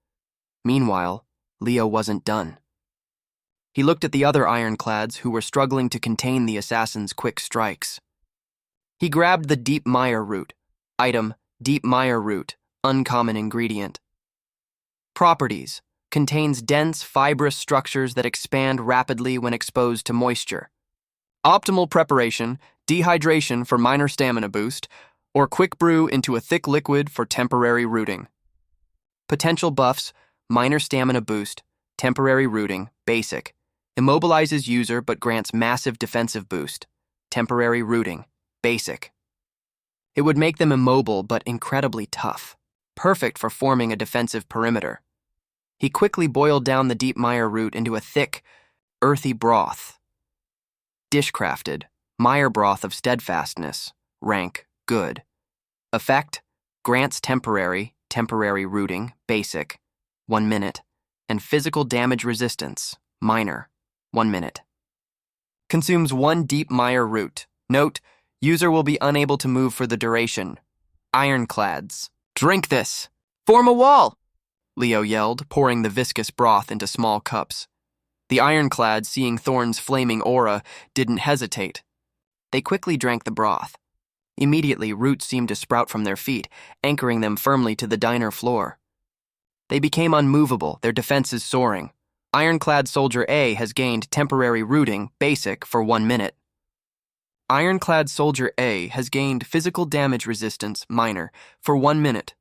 A: Meanwhile, Leo wasn't done. He looked at the other Ironclads who were struggling to contain the assassin's quick strikes. He grabbed the deep mire root, item Deep Mire Root, uncommon ingredient. Properties: contains dense, fibrous structures that expand rapidly when exposed to moisture. Optimal preparation: dehydration for minor stamina boost, or quick brew into a thick liquid for temporary rooting. Potential buffs: minor stamina boost, temporary rooting, basic. Immobilizes user but grants massive defensive boost. Temporary rooting, basic. It would make them immobile but incredibly tough. Perfect for forming a defensive perimeter. He quickly boiled down the deep mire root into a thick, earthy broth. Dishcrafted, mire broth of steadfastness, rank, good. Effect: grants temporary rooting, basic, 1 minute, and physical damage resistance, minor, 1 minute. Consumes 1 deep mire root. Note: user will be unable to move for the duration. Ironclads. Drink this! Form a wall! Leo yelled, pouring the viscous broth into small cups. The Ironclads, seeing Thorn's flaming aura, didn't hesitate. They quickly drank the broth. Immediately, roots seemed to sprout from their feet, anchoring them firmly to the diner floor. They became unmovable, their defenses soaring. Ironclad Soldier A has gained temporary rooting, basic, for 1 minute. Ironclad Soldier A has gained physical damage resistance, minor, for 1 minute.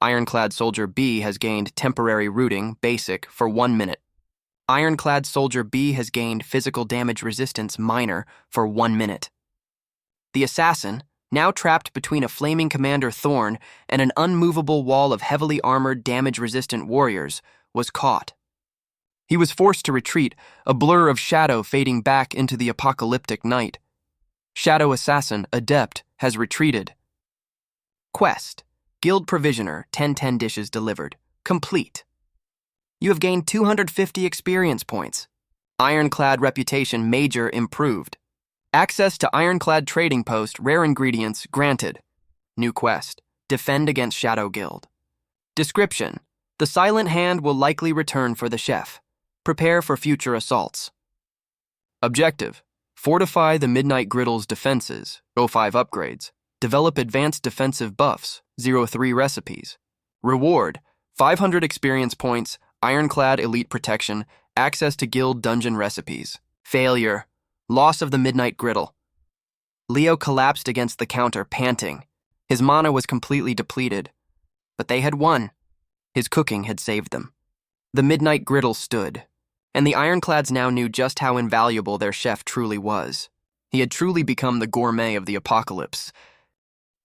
A: Ironclad Soldier B has gained temporary rooting, basic, for 1 minute. Ironclad Soldier B has gained physical damage resistance, minor, for 1 minute. The assassin, now trapped between a flaming Commander Thorn and an unmovable wall of heavily armored, damage-resistant warriors, was caught. He was forced to retreat, a blur of shadow fading back into the apocalyptic night. Shadow Assassin, Adept, has retreated. Quest: Guild Provisioner, 10 dishes delivered. Complete. You have gained 250 experience points. Ironclad Reputation Major improved. Access to Ironclad Trading Post, rare ingredients, granted. New quest: Defend against Shadow Guild. Description: the Silent Hand will likely return for the chef. Prepare for future assaults. Objective: fortify the Midnight Griddle's defenses, 05 upgrades. Develop advanced defensive buffs, 03 recipes. Reward: 500 experience points, Ironclad Elite Protection, access to guild dungeon recipes. Failure: loss of the Midnight Griddle. Leo collapsed against the counter, panting. His mana was completely depleted. But they had won. His cooking had saved them. The Midnight Griddle stood, and the Ironclads now knew just how invaluable their chef truly was. He had truly become the gourmet of the apocalypse.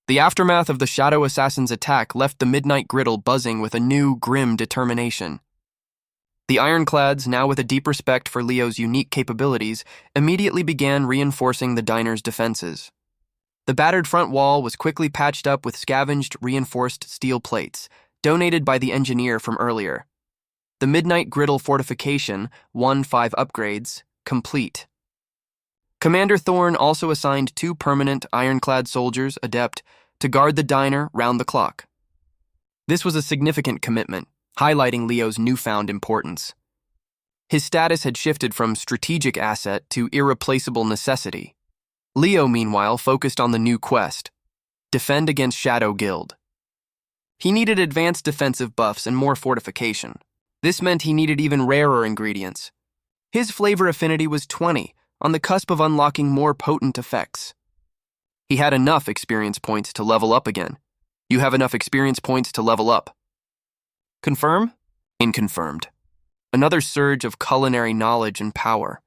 A: The aftermath of the Shadow Assassin's attack left the Midnight Griddle buzzing with a new, grim determination. The Ironclads, now with a deep respect for Leo's unique capabilities, immediately began reinforcing the diner's defenses. The battered front wall was quickly patched up with scavenged, reinforced steel plates, donated by the engineer from earlier. The Midnight Griddle fortification, 5 upgrades, complete. Commander Thorn also assigned 2 permanent Ironclad soldiers, Adept, to guard the diner round the clock. This was a significant commitment, highlighting Leo's newfound importance. His status had shifted from strategic asset to irreplaceable necessity. Leo, meanwhile, focused on the new quest: defend against Shadow Guild. He needed advanced defensive buffs and more fortification. This meant he needed even rarer ingredients. His flavor affinity was 20, on the cusp of unlocking more potent effects. He had enough experience points to level up again. You have enough experience points to level up. Confirm? Inconfirmed. Another surge of culinary knowledge and power.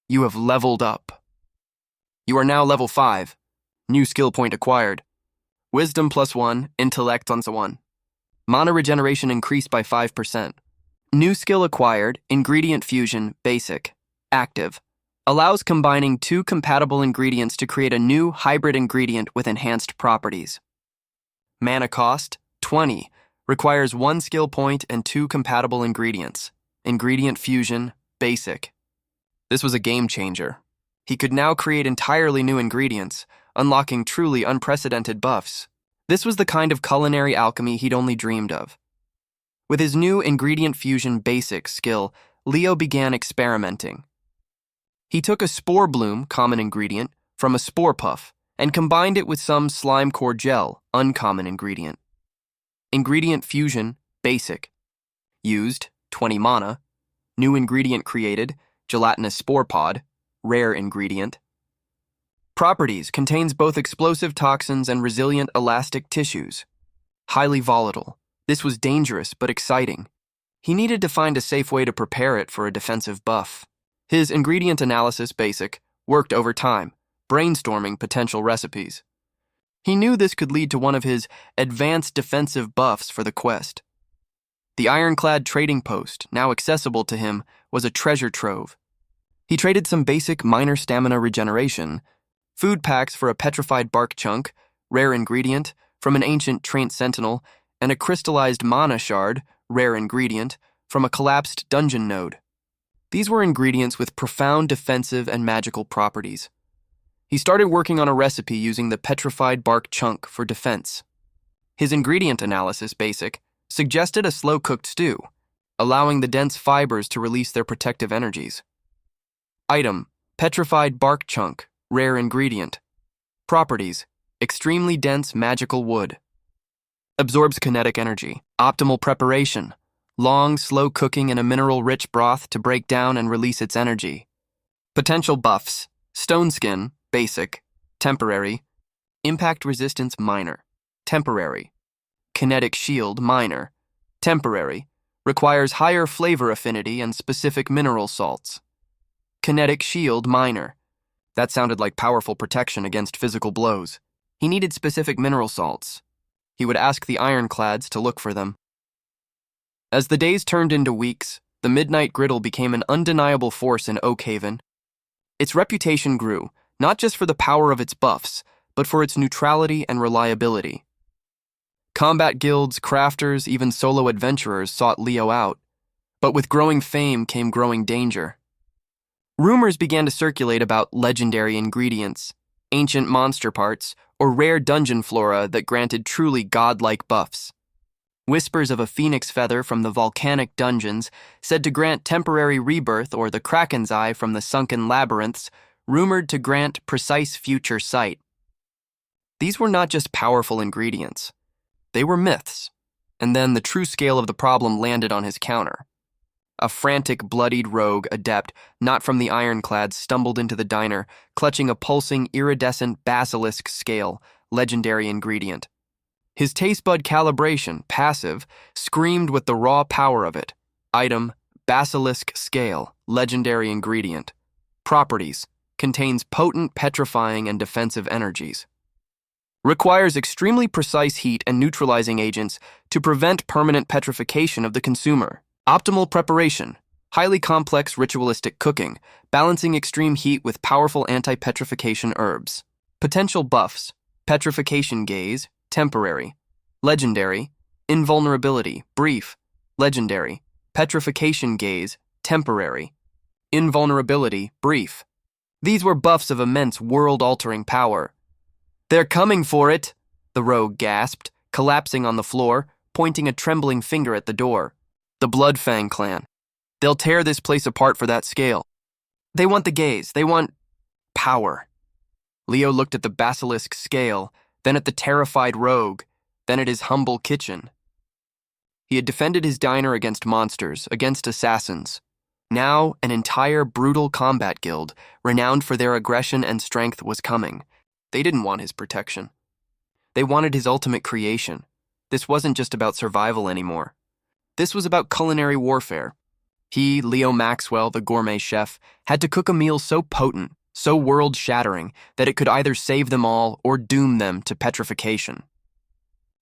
A: You have leveled up. You are now level 5. New skill point acquired. Wisdom +1, Intellect +1. Mana regeneration increased by 5%. New skill acquired, Ingredient Fusion, Basic. Active. Allows combining 2 compatible ingredients to create a new hybrid ingredient with enhanced properties. Mana cost, 20. Requires 1 skill point and 2 compatible ingredients. Ingredient Fusion, Basic. This was a game changer. He could now create entirely new ingredients, unlocking truly unprecedented buffs. This was the kind of culinary alchemy he'd only dreamed of. With his new Ingredient Fusion Basic skill, Leo began experimenting. He took a spore bloom, common ingredient, from a spore puff, and combined it with some slime core gel, uncommon ingredient. Ingredient fusion, basic. Used, 20 mana. New ingredient created, gelatinous spore pod, rare ingredient. Properties, contains both explosive toxins and resilient elastic tissues. Highly volatile. This was dangerous but exciting. He needed to find a safe way to prepare it for a defensive buff. His ingredient analysis, basic, worked over time, brainstorming potential recipes. He knew this could lead to one of his advanced defensive buffs for the quest. The Ironclad trading post, now accessible to him, was a treasure trove. He traded some basic minor stamina regeneration, food packs for a petrified bark chunk, rare ingredient, from an ancient Traint Sentinel, and a crystallized mana shard, rare ingredient, from a collapsed dungeon node. These were ingredients with profound defensive and magical properties. He started working on a recipe using the petrified bark chunk for defense. His ingredient analysis, basic, suggested a slow-cooked stew, allowing the dense fibers to release their protective energies. Item, petrified bark chunk, rare ingredient. Properties, extremely dense magical wood. Absorbs kinetic energy. Optimal preparation. Long, slow cooking in a mineral-rich broth to break down and release its energy. Potential buffs. Stone skin, basic. Temporary. Impact resistance, minor. Temporary. Kinetic shield, minor. Temporary. Requires higher flavor affinity and specific mineral salts. Kinetic shield, minor. That sounded like powerful protection against physical blows. He needed specific mineral salts. He would ask the Ironclads to look for them. As the days turned into weeks, the Midnight Griddle became an undeniable force in Oakhaven. Its reputation grew, not just for the power of its buffs, but for its neutrality and reliability. Combat guilds, crafters, even solo adventurers sought Leo out, but with growing fame came growing danger. Rumors began to circulate about legendary ingredients, ancient monster parts, or rare dungeon flora that granted truly godlike buffs. Whispers of a phoenix feather from the volcanic dungeons, said to grant temporary rebirth, or the kraken's eye from the sunken labyrinths, rumored to grant precise future sight. These were not just powerful ingredients. They were myths, and then the true scale of the problem landed on his counter. A frantic, bloodied rogue adept, not from the Ironclads, stumbled into the diner, clutching a pulsing, iridescent basilisk scale, legendary ingredient. His taste bud calibration, passive, screamed with the raw power of it. Item, basilisk scale, legendary ingredient. Properties, contains potent petrifying and defensive energies. Requires extremely precise heat and neutralizing agents to prevent permanent petrification of the consumer. Optimal preparation, highly complex ritualistic cooking, balancing extreme heat with powerful anti-petrification herbs. Potential buffs, petrification gaze, temporary. Legendary, invulnerability, brief. Legendary, petrification gaze, temporary. Invulnerability, brief. These were buffs of immense world-altering power. "They're coming for it," the rogue gasped, collapsing on the floor, pointing a trembling finger at the door. "The Bloodfang clan. They'll tear this place apart for that scale. They want the gaze. They want power." Leo looked at the basilisk scale, then at the terrified rogue, then at his humble kitchen. He had defended his diner against monsters, against assassins. Now, an entire brutal combat guild, renowned for their aggression and strength, was coming. They didn't want his protection. They wanted his ultimate creation. This wasn't just about survival anymore. This was about culinary warfare. He, Leo Maxwell, the Gourmet Chef, had to cook a meal so potent, so world-shattering, that it could either save them all or doom them to petrification.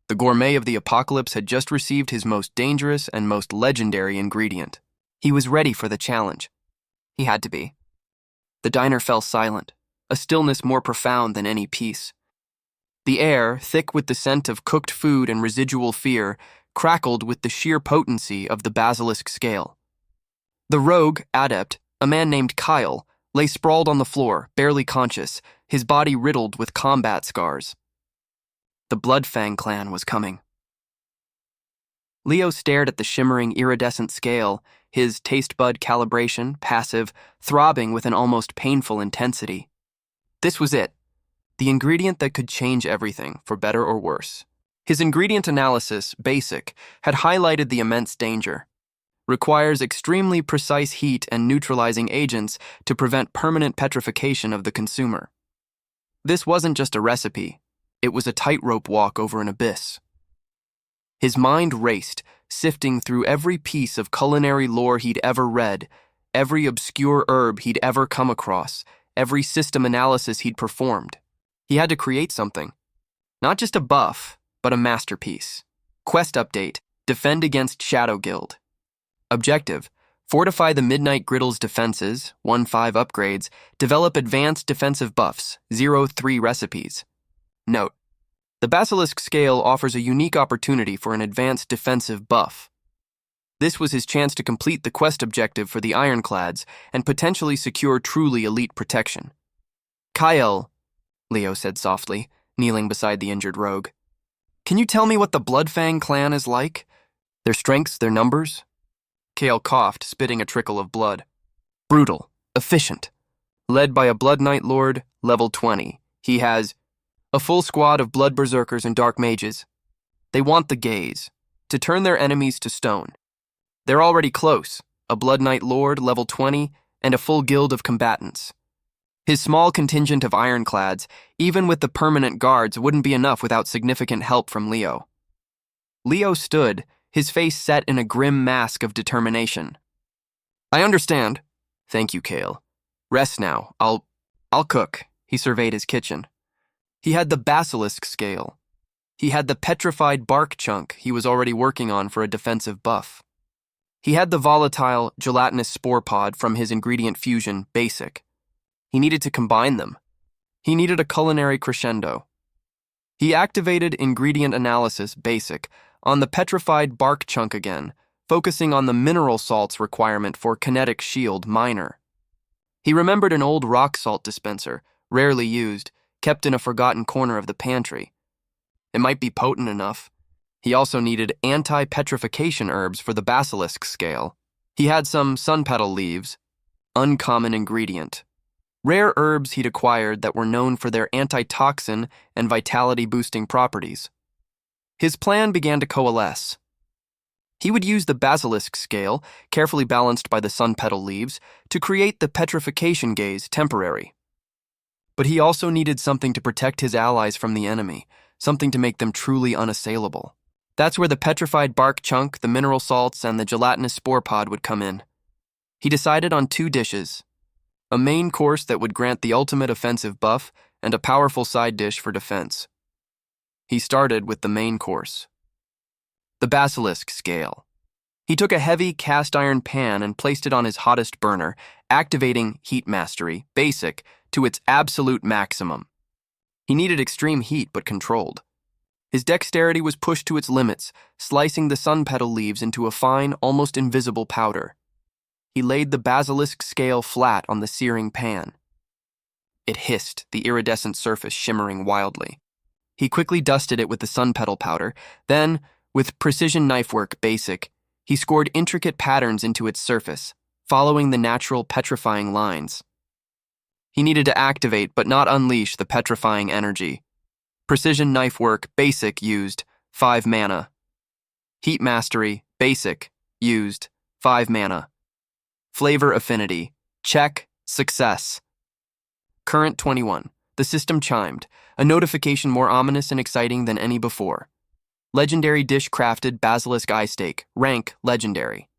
A: The Gourmet of the Apocalypse had just received his most dangerous and most legendary ingredient. He was ready for the challenge. He had to be. The diner fell silent, a stillness more profound than any peace. The air, thick with the scent of cooked food and residual fear, crackled with the sheer potency of the basilisk scale. The rogue adept, a man named Kyle, lay sprawled on the floor, barely conscious, his body riddled with combat scars. The Bloodfang clan was coming. Leo stared at the shimmering iridescent scale, his taste bud calibration, passive, throbbing with an almost painful intensity. This was it. the ingredient that could change everything, for better or worse. His ingredient analysis, BASIC, had highlighted the immense danger. Requires extremely precise heat and neutralizing agents to prevent permanent petrification of the consumer. This wasn't just a recipe, it was a tightrope walk over an abyss. His mind raced, sifting through every piece of culinary lore he'd ever read, every obscure herb he'd ever come across, every system analysis he'd performed. He had to create something. Not just a buff, but a masterpiece. Quest update, defend against Shadow Guild. Objective, fortify the Midnight Griddle's defenses, 1-5 upgrades, develop advanced defensive buffs, 0-3 recipes. Note, the Basilisk Scale offers a unique opportunity for an advanced defensive buff. This was his chance to complete the quest objective for the Ironclads and potentially secure truly elite protection. Kyle, Leo said softly, kneeling beside the injured rogue. Can you tell me what the Bloodfang clan is like? Their strengths, their numbers? Kale coughed, spitting a trickle of blood. Brutal, efficient. Led by a Blood Knight Lord, level 20. He has a full squad of blood berserkers and dark mages. They want the gaze, to turn their enemies to stone. They're already close, a Blood Knight Lord, level 20, and a full guild of combatants. His small contingent of Ironclads, even with the permanent guards, wouldn't be enough without significant help from Leo. Leo stood, his face set in a grim mask of determination. I understand. Thank you, Kale. Rest now. I'll cook. He surveyed his kitchen. He had the Basilisk Scale. He had the petrified bark chunk he was already working on for a defensive buff. He had the volatile, gelatinous spore pod from his ingredient fusion, BASIC. He needed to combine them. He needed a culinary crescendo. He activated ingredient analysis, BASIC, on the petrified bark chunk again, focusing on the mineral salts requirement for kinetic shield, minor. He remembered an old rock salt dispenser, rarely used, kept in a forgotten corner of the pantry. It might be potent enough. He also needed anti-petrification herbs for the Basilisk Scale. He had some sun petal leaves, uncommon ingredient. Rare herbs he'd acquired that were known for their antitoxin and vitality-boosting properties. His plan began to coalesce. He would use the Basilisk Scale, carefully balanced by the sun petal leaves, to create the petrification gaze temporary. But he also needed something to protect his allies from the enemy, something to make them truly unassailable. That's where the petrified bark chunk, the mineral salts, and the gelatinous spore pod would come in. He decided on 2 dishes, a main course that would grant the ultimate offensive buff and a powerful side dish for defense. He started with the main course. The Basilisk Scale. He took a heavy cast iron pan and placed it on his hottest burner, activating Heat Mastery, BASIC, to its absolute maximum. He needed extreme heat but controlled. His dexterity was pushed to its limits, slicing the sun petal leaves into a fine, almost invisible powder. He laid the Basilisk Scale flat on the searing pan. It hissed, the iridescent surface shimmering wildly. He quickly dusted it with the sun petal powder, then, with precision knife-work, BASIC, he scored intricate patterns into its surface, following the natural petrifying lines. He needed to activate but not unleash the petrifying energy. Precision knife-work, BASIC, used 5 mana. Heat Mastery, BASIC, used 5 mana. Flavor Affinity, check, success. Current 21. The system chimed, a notification more ominous and exciting than any before. Legendary dish crafted Basilisk Eye Steak, rank legendary.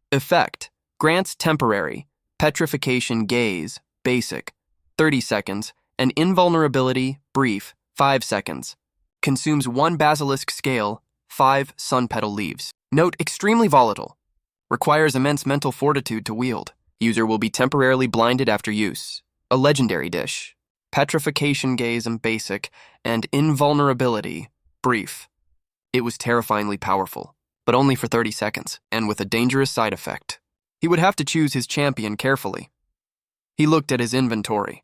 A: Effect, grants temporary, petrification gaze, BASIC, 30 seconds, and invulnerability, brief, 5 seconds. Consumes 1 Basilisk Scale, 5 sun petal leaves. Note, extremely volatile. Requires immense mental fortitude to wield. User will be temporarily blinded after use. A legendary dish. Petrification gaze and BASIC, and invulnerability, brief. It was terrifyingly powerful, but only for 30 seconds, and with a dangerous side effect. He would have to choose his champion carefully. He looked at his inventory.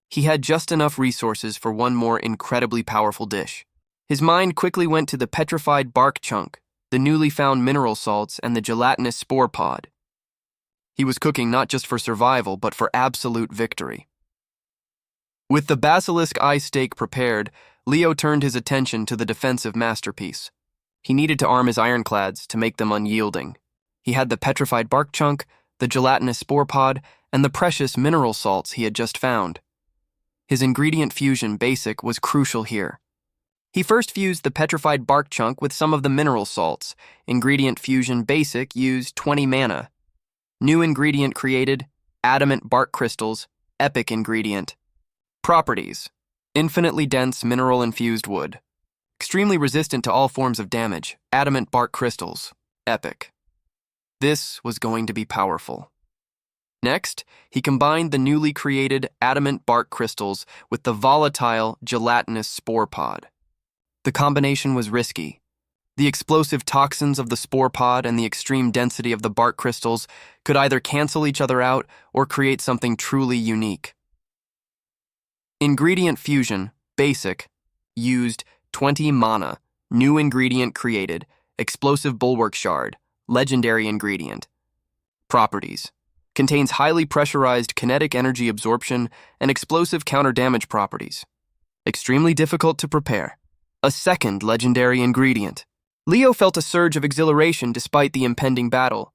A: He had just enough resources for one more incredibly powerful dish. His mind quickly went to the petrified bark chunk, the newly found mineral salts, and the gelatinous spore pod. He was cooking not just for survival, but for absolute victory. With the Basilisk Eye Steak prepared, Leo turned his attention to the defensive masterpiece. He needed to arm his Ironclads to make them unyielding. He had the petrified bark chunk, the gelatinous spore pod, and the precious mineral salts he had just found. His ingredient fusion basic was crucial here. He first fused the petrified bark chunk with some of the mineral salts. Ingredient fusion basic used 20 mana. New ingredient created, adamant bark crystals, epic ingredient. Properties: infinitely dense mineral-infused wood. Extremely resistant to all forms of damage, adamant bark crystals, epic. This was going to be powerful. Next, he combined the newly created adamant bark crystals with the volatile, gelatinous spore pod. The combination was risky. The explosive toxins of the spore pod and the extreme density of the bark crystals could either cancel each other out or create something truly unique. Ingredient fusion, basic, used 20 mana, new ingredient created, explosive bulwark shard, legendary ingredient. Properties: contains highly pressurized kinetic energy absorption and explosive counter-damage properties. Extremely difficult to prepare. A second legendary ingredient. Leo felt a surge of exhilaration despite the impending battle.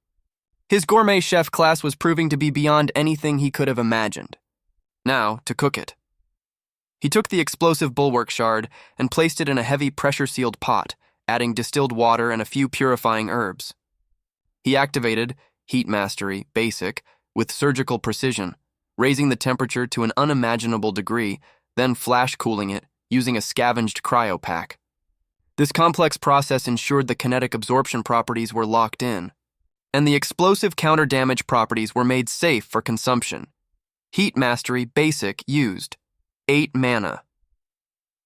A: His Gourmet Chef class was proving to be beyond anything he could have imagined. Now, to cook it. He took the explosive bulwark shard and placed it in a heavy pressure-sealed pot, adding distilled water and a few purifying herbs. He activated Heat Mastery, Basic, with surgical precision, raising the temperature to an unimaginable degree, then flash cooling it using a scavenged cryo pack. This complex process ensured the kinetic absorption properties were locked in, and the explosive counter-damage properties were made safe for consumption. Heat Mastery, Basic, used 8 mana.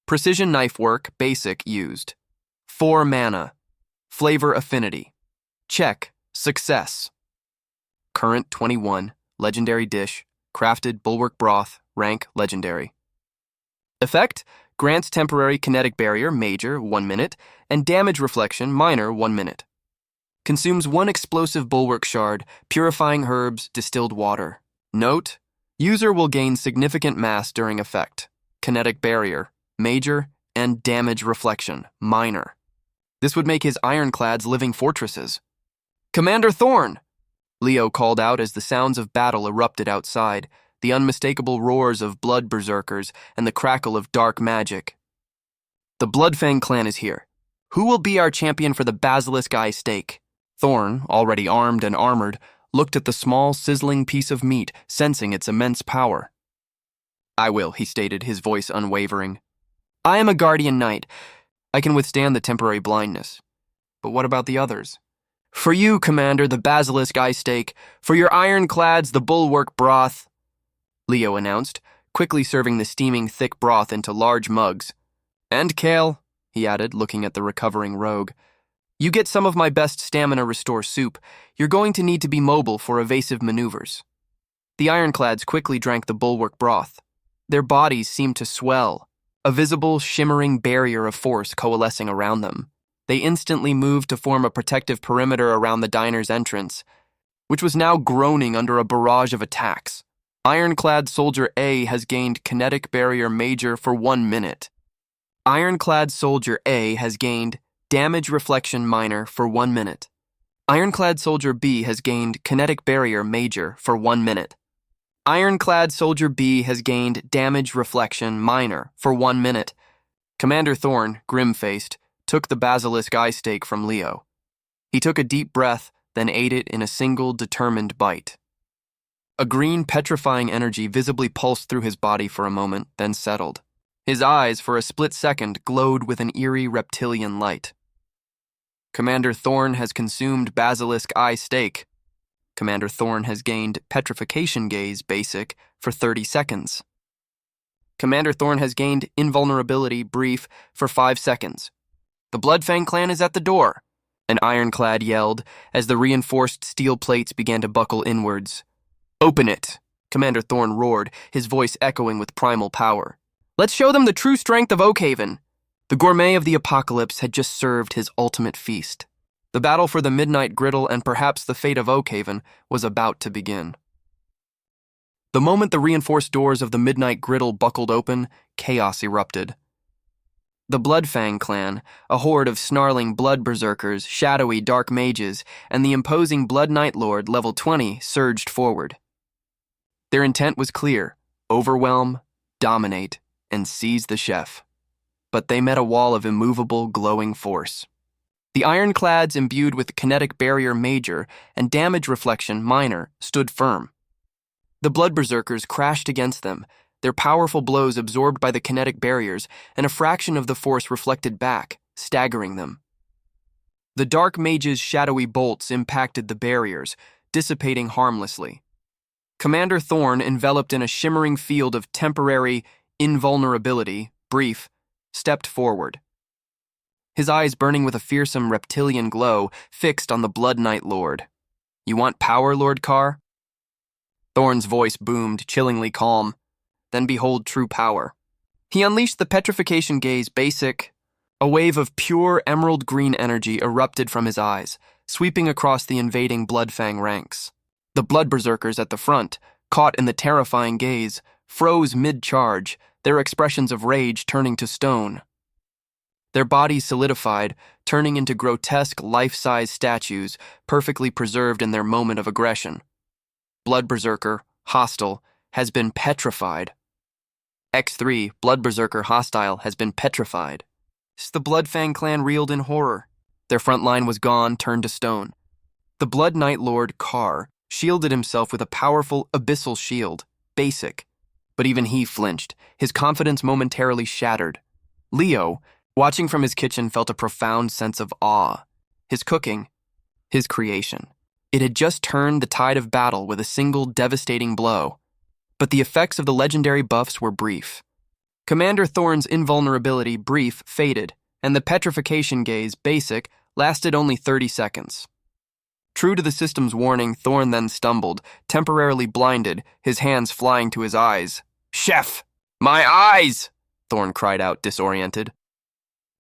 A: Precision Knife Work, Basic, used 4 mana. Flavor Affinity. Check. Success. Current 21. Legendary Dish. Crafted Bulwark Broth. Rank Legendary. Effect: grants temporary kinetic barrier, major, 1 minute, and damage reflection, minor, 1 minute. Consumes 1 explosive bulwark shard, purifying herbs, distilled water. Note: user will gain significant mass during effect. Kinetic barrier, major, and damage reflection, minor. This would make his Ironclads living fortresses. "Commander Thorn!" Leo called out as the sounds of battle erupted outside, the unmistakable roars of blood berserkers and the crackle of dark magic. "The Bloodfang clan is here. Who will be our champion for the Basilisk Eye Steak?" Thorn, already armed and armored, looked at the small, sizzling piece of meat, sensing its immense power. "I will," he stated, his voice unwavering. "I am a Guardian Knight. I can withstand the temporary blindness. But what about the others?" "For you, Commander, the Basilisk Eye Steak. For your Ironclads, the Bulwark Broth," Leo announced, quickly serving the steaming, thick broth into large mugs. "And Kale," he added, looking at the recovering rogue. "You get some of my best stamina restore soup. You're going to need to be mobile for evasive maneuvers." The Ironclads quickly drank the bulwark broth. Their bodies seemed to swell, a visible, shimmering barrier of force coalescing around them. They instantly moved to form a protective perimeter around the diner's entrance, which was now groaning under a barrage of attacks. Ironclad Soldier A has gained Kinetic Barrier Major for 1 minute. Ironclad Soldier A has gained Damage Reflection Minor for 1 minute. Ironclad Soldier B has gained Kinetic Barrier Major for 1 minute. Ironclad Soldier B has gained Damage Reflection Minor for 1 minute. Commander Thorn, grim-faced, took the Basilisk Eye Steak from Leo. He took a deep breath, then ate it in a single, determined bite. A green, petrifying energy visibly pulsed through his body for a moment, then settled. His eyes, for a split second, glowed with an eerie reptilian light. Commander Thorn has consumed Basilisk Eye Steak. Commander Thorn has gained Petrification Gaze Basic for 30 seconds. Commander Thorn has gained Invulnerability Brief for 5 seconds. "The Bloodfang clan is at the door," an Ironclad yelled as the reinforced steel plates began to buckle inwards. "Open it," Commander Thorn roared, his voice echoing with primal power. "Let's show them the true strength of Oakhaven." The gourmet of the apocalypse had just served his ultimate feast. The battle for the Midnight Griddle and perhaps the fate of Oakhaven was about to begin. The moment the reinforced doors of the Midnight Griddle buckled open, chaos erupted. The Bloodfang clan, a horde of snarling blood berserkers, shadowy dark mages, and the imposing Blood Knight Lord level 20 surged forward. Their intent was clear: overwhelm, dominate, and seize the chef. But they met a wall of immovable, glowing force. The Ironclads, imbued with kinetic barrier major and damage reflection minor, stood firm. The blood berserkers crashed against them, their powerful blows absorbed by the kinetic barriers, and a fraction of the force reflected back, staggering them. The dark mage's shadowy bolts impacted the barriers, dissipating harmlessly. Commander Thorn, enveloped in a shimmering field of temporary invulnerability, brief, stepped forward. His eyes burning with a fearsome reptilian glow, fixed on the Blood Knight Lord. "You want power, Lord Carr?" Thorn's voice boomed, chillingly calm. Then behold true power. He unleashed the petrification gaze basic. A wave of pure emerald green energy erupted from his eyes, sweeping across the invading Bloodfang ranks. The blood berserkers at the front, caught in the terrifying gaze, froze mid-charge, their expressions of rage turning to stone. Their bodies solidified, turning into grotesque life-size statues, perfectly preserved in their moment of aggression. Blood berserker, hostile, has been petrified. X3, blood berserker hostile, has been petrified. The Bloodfang clan reeled in horror. Their front line was gone, turned to stone. The Blood Knight Lord Carr shielded himself with a powerful abyssal shield, basic. But even he flinched, his confidence momentarily shattered. Leo, watching from his kitchen, felt a profound sense of awe. His cooking, his creation. It had just turned the tide of battle with a single devastating blow. But the effects of the legendary buffs were brief. Commander Thorn's invulnerability, brief, faded, and the petrification gaze, basic, lasted only 30 seconds. True to the system's warning, Thorn then stumbled, temporarily blinded, his hands flying to his eyes. "Chef! My eyes!" Thorn cried out, disoriented.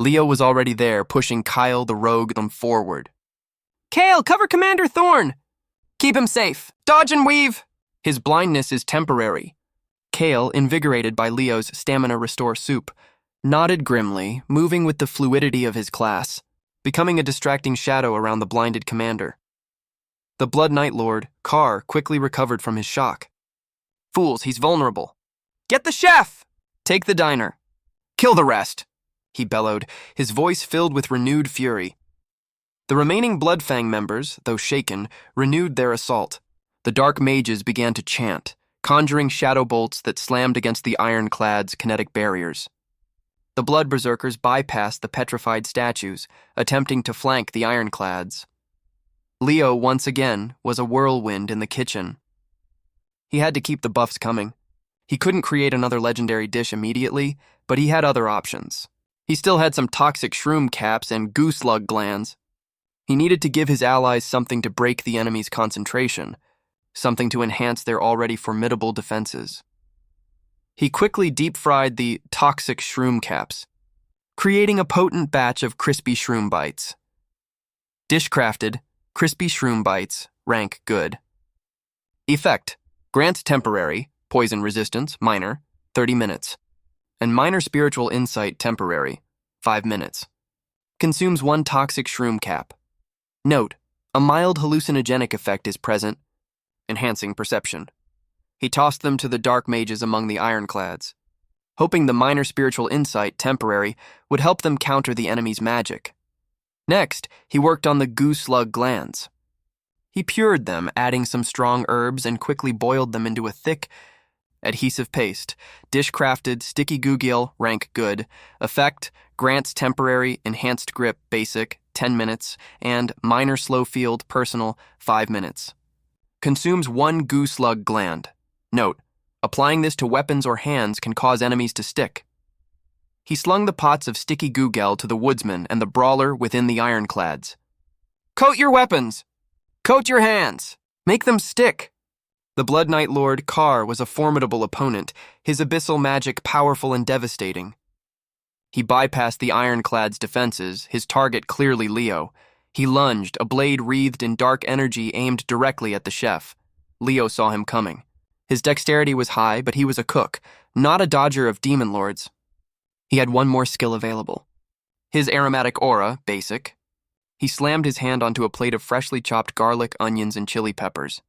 A: Leo was already there, pushing Kyle the rogue forward. "Kale, cover Commander Thorn! Keep him safe! Dodge and weave!" His blindness is temporary. Kale, invigorated by Leo's stamina restore soup, nodded grimly, moving with the fluidity of his class, becoming a distracting shadow around the blinded commander. The Blood Knight Lord, Carr, quickly recovered from his shock. "Fools, he's vulnerable. Get the chef! Take the diner. Kill the rest!" he bellowed, his voice filled with renewed fury. The remaining Bloodfang members, though shaken, renewed their assault. The dark mages began to chant, conjuring shadow bolts that slammed against the Ironclads' kinetic barriers. The blood berserkers bypassed the petrified statues, attempting to flank the Ironclads. Leo, once again, was a whirlwind in the kitchen. He had to keep the buffs coming. He couldn't create another legendary dish immediately, but he had other options. He still had some toxic shroom caps and gooslug glands. He needed to give his allies something to break the enemy's concentration, something to enhance their already formidable defenses. He quickly deep-fried the toxic shroom caps, creating a potent batch of crispy shroom bites. Dish-crafted, crispy shroom bites, rank good. Effect: grants temporary, poison resistance, minor, 30 minutes. And minor spiritual insight, temporary, 5 minutes. Consumes 1 toxic shroom cap. Note: a mild hallucinogenic effect is present, enhancing perception. He tossed them to the dark mages among the Ironclads, hoping the minor spiritual insight, temporary, would help them counter the enemy's magic. Next, he worked on the gooslug glands. He pured them, adding some strong herbs, and quickly boiled them into a thick, adhesive paste. Dish-crafted, sticky googiel, rank good. Effect: grants temporary, enhanced grip, basic, 10 minutes, and minor slow field, personal, 5 minutes. Consumes 1 gooslug gland. Note: applying this to weapons or hands can cause enemies to stick. He slung the pots of sticky googel to the woodsman and the brawler within the Ironclads. "Coat your weapons! Coat your hands! Make them stick!" The Blood Knight Lord Carr was a formidable opponent, his abyssal magic powerful and devastating. He bypassed the Ironclad's defenses, his target clearly Leo. He lunged, a blade wreathed in dark energy aimed directly at the chef. Leo saw him coming. His dexterity was high, but he was a cook, not a dodger of demon lords. He had one more skill available. His aromatic aura, basic. He slammed his hand onto a plate of freshly chopped garlic, onions, and chili peppers.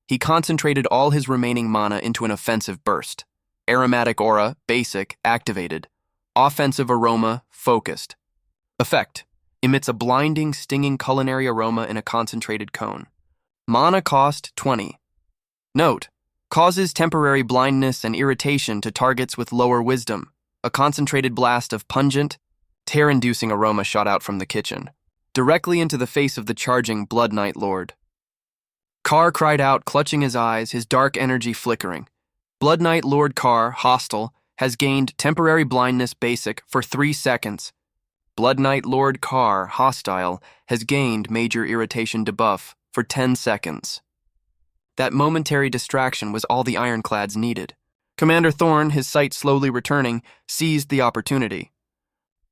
A: He concentrated all his remaining mana into an offensive burst. Aromatic aura, basic, activated. Offensive aroma, focused. Effect: emits a blinding, stinging culinary aroma in a concentrated cone. Mana cost 20. Note: causes temporary blindness and irritation to targets with lower wisdom. A concentrated blast of pungent, tear-inducing aroma shot out from the kitchen, directly into the face of the charging Blood Knight Lord. Carr cried out, clutching his eyes, his dark energy flickering. Blood Knight Lord Carr, hostile, has gained temporary blindness basic for 3 seconds. Blood Knight Lord Carr, hostile, has gained major irritation debuff for 10 seconds. That momentary distraction was all the Ironclads needed. Commander Thorn, his sight slowly returning, seized the opportunity.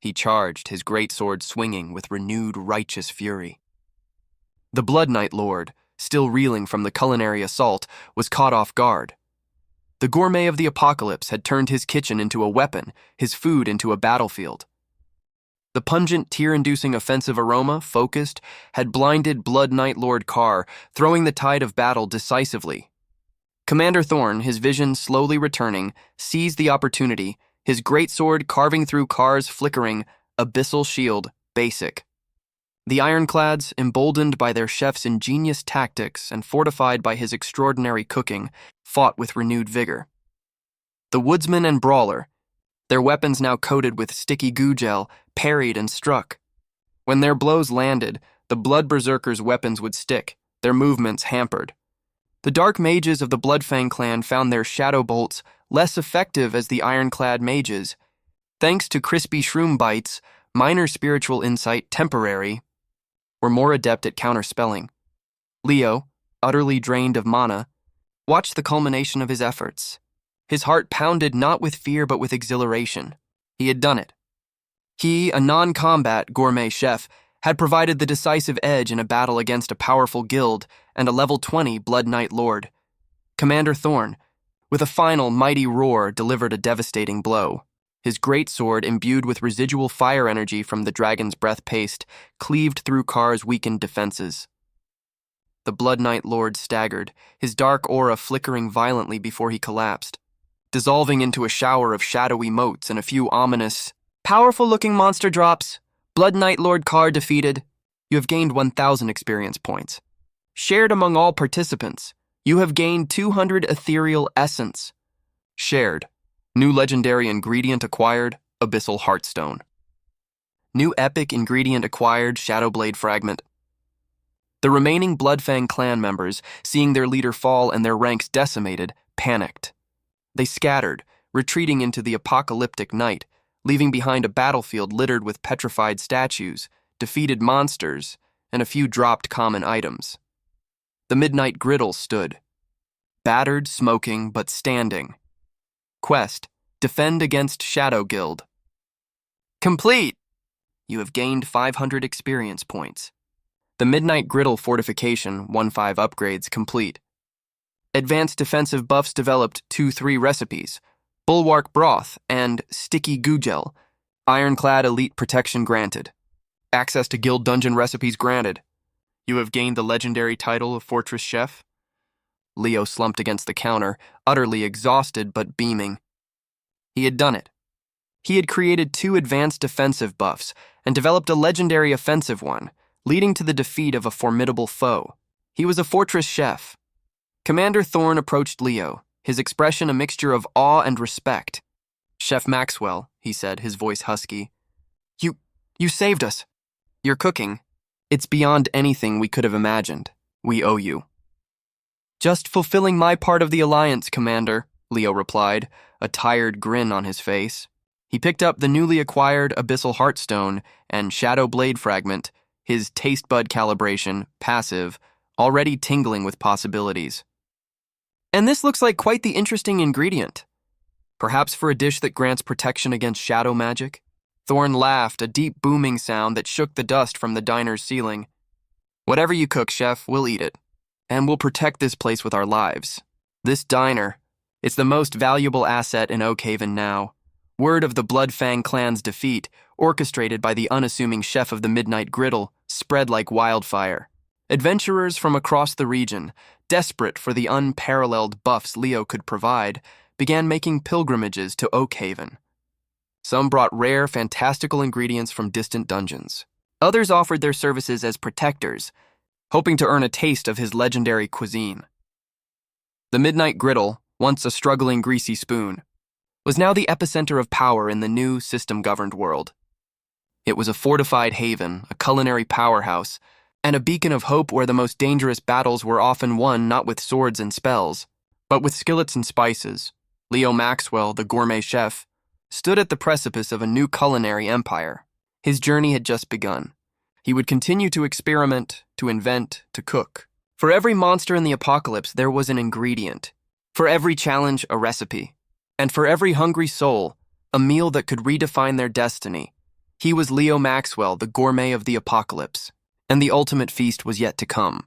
A: He charged, his greatsword swinging with renewed righteous fury. The Blood Knight Lord, still reeling from the culinary assault, was caught off guard. The gourmet of the apocalypse had turned his kitchen into a weapon, his food into a battlefield. The pungent, tear-inducing offensive aroma, focused, had blinded Blood Knight Lord Carr, throwing the tide of battle decisively. Commander Thorn, his vision slowly returning, seized the opportunity, his greatsword carving through Carr's flickering, abyssal shield, basic. The Ironclads, emboldened by their chef's ingenious tactics and fortified by his extraordinary cooking, fought with renewed vigor. The woodsman and brawler, their weapons now coated with sticky goo gel, parried and struck. When their blows landed, the blood berserkers' weapons would stick, their movements hampered. The dark mages of the Bloodfang clan found their shadow bolts less effective as the ironclad mages. Thanks to crispy shroom bites, minor spiritual insight, temporary, were more adept at counterspelling. Leo, utterly drained of mana, watched the culmination of his efforts. His heart pounded not with fear but with exhilaration. He had done it. He, a non-combat gourmet chef, had provided the decisive edge in a battle against a powerful guild and a level 20 Blood Knight Lord. Commander Thorn, with a final mighty roar, delivered a devastating blow. His greatsword, imbued with residual fire energy from the dragon's breath paste, cleaved through Carr's weakened defenses. The Blood Knight Lord staggered, his dark aura flickering violently before he collapsed, dissolving into a shower of shadowy motes and a few ominous, powerful-looking monster drops. Blood Knight Lord Carr defeated. You have gained 1,000 experience points. Shared among all participants, you have gained 200 ethereal essence. Shared. New legendary ingredient acquired, Abyssal Heartstone. New epic ingredient acquired, Shadowblade Fragment. The remaining Bloodfang clan members, seeing their leader fall and their ranks decimated, panicked. They scattered, retreating into the apocalyptic night, leaving behind a battlefield littered with petrified statues, defeated monsters, and a few dropped common items. The Midnight Griddle stood, battered, smoking, but standing. Quest: defend against Shadow Guild. Complete! You have gained 500 experience points. The Midnight Griddle fortification 1-5 upgrades complete. Advanced defensive buffs developed 2-3 recipes. Bulwark broth and sticky goo gel. Ironclad elite protection granted. Access to guild dungeon recipes granted. You have gained the legendary title of Fortress Chef. Leo slumped against the counter, utterly exhausted but beaming. He had done it. He had created 2 advanced defensive buffs and developed a legendary offensive one, leading to the defeat of a formidable foe. He was a Fortress Chef. Commander Thorn approached Leo, his expression a mixture of awe and respect. Chef Maxwell, he said, his voice husky. You saved us. Your cooking, it's beyond anything we could have imagined. We owe you. Just fulfilling my part of the alliance, Commander, Leo replied, a tired grin on his face. He picked up the newly acquired Abyssal Heartstone and Shadow Blade Fragment, his taste bud calibration, passive, already tingling with possibilities. And this looks like quite the interesting ingredient. Perhaps for a dish that grants protection against shadow magic? Thorn laughed, a deep booming sound that shook the dust from the diner's ceiling. Whatever you cook, Chef, we'll eat it. And we'll protect this place with our lives. This diner, it's the most valuable asset in Oakhaven now. Word of the Bloodfang clan's defeat, orchestrated by the unassuming chef of the Midnight Griddle, spread like wildfire. Adventurers from across the region, desperate for the unparalleled buffs Leo could provide, began making pilgrimages to Oakhaven. Some brought rare, fantastical ingredients from distant dungeons. Others offered their services as protectors, hoping to earn a taste of his legendary cuisine. The Midnight Griddle, once a struggling greasy spoon, was now the epicenter of power in the new system-governed world. It was a fortified haven, a culinary powerhouse, and a beacon of hope where the most dangerous battles were often won not with swords and spells, but with skillets and spices. Leo Maxwell, the Gourmet Chef, stood at the precipice of a new culinary empire. His journey had just begun. He would continue to experiment, to invent, to cook. For every monster in the apocalypse, there was an ingredient. For every challenge, a recipe. And for every hungry soul, a meal that could redefine their destiny. He was Leo Maxwell, the gourmet of the apocalypse, and the ultimate feast was yet to come.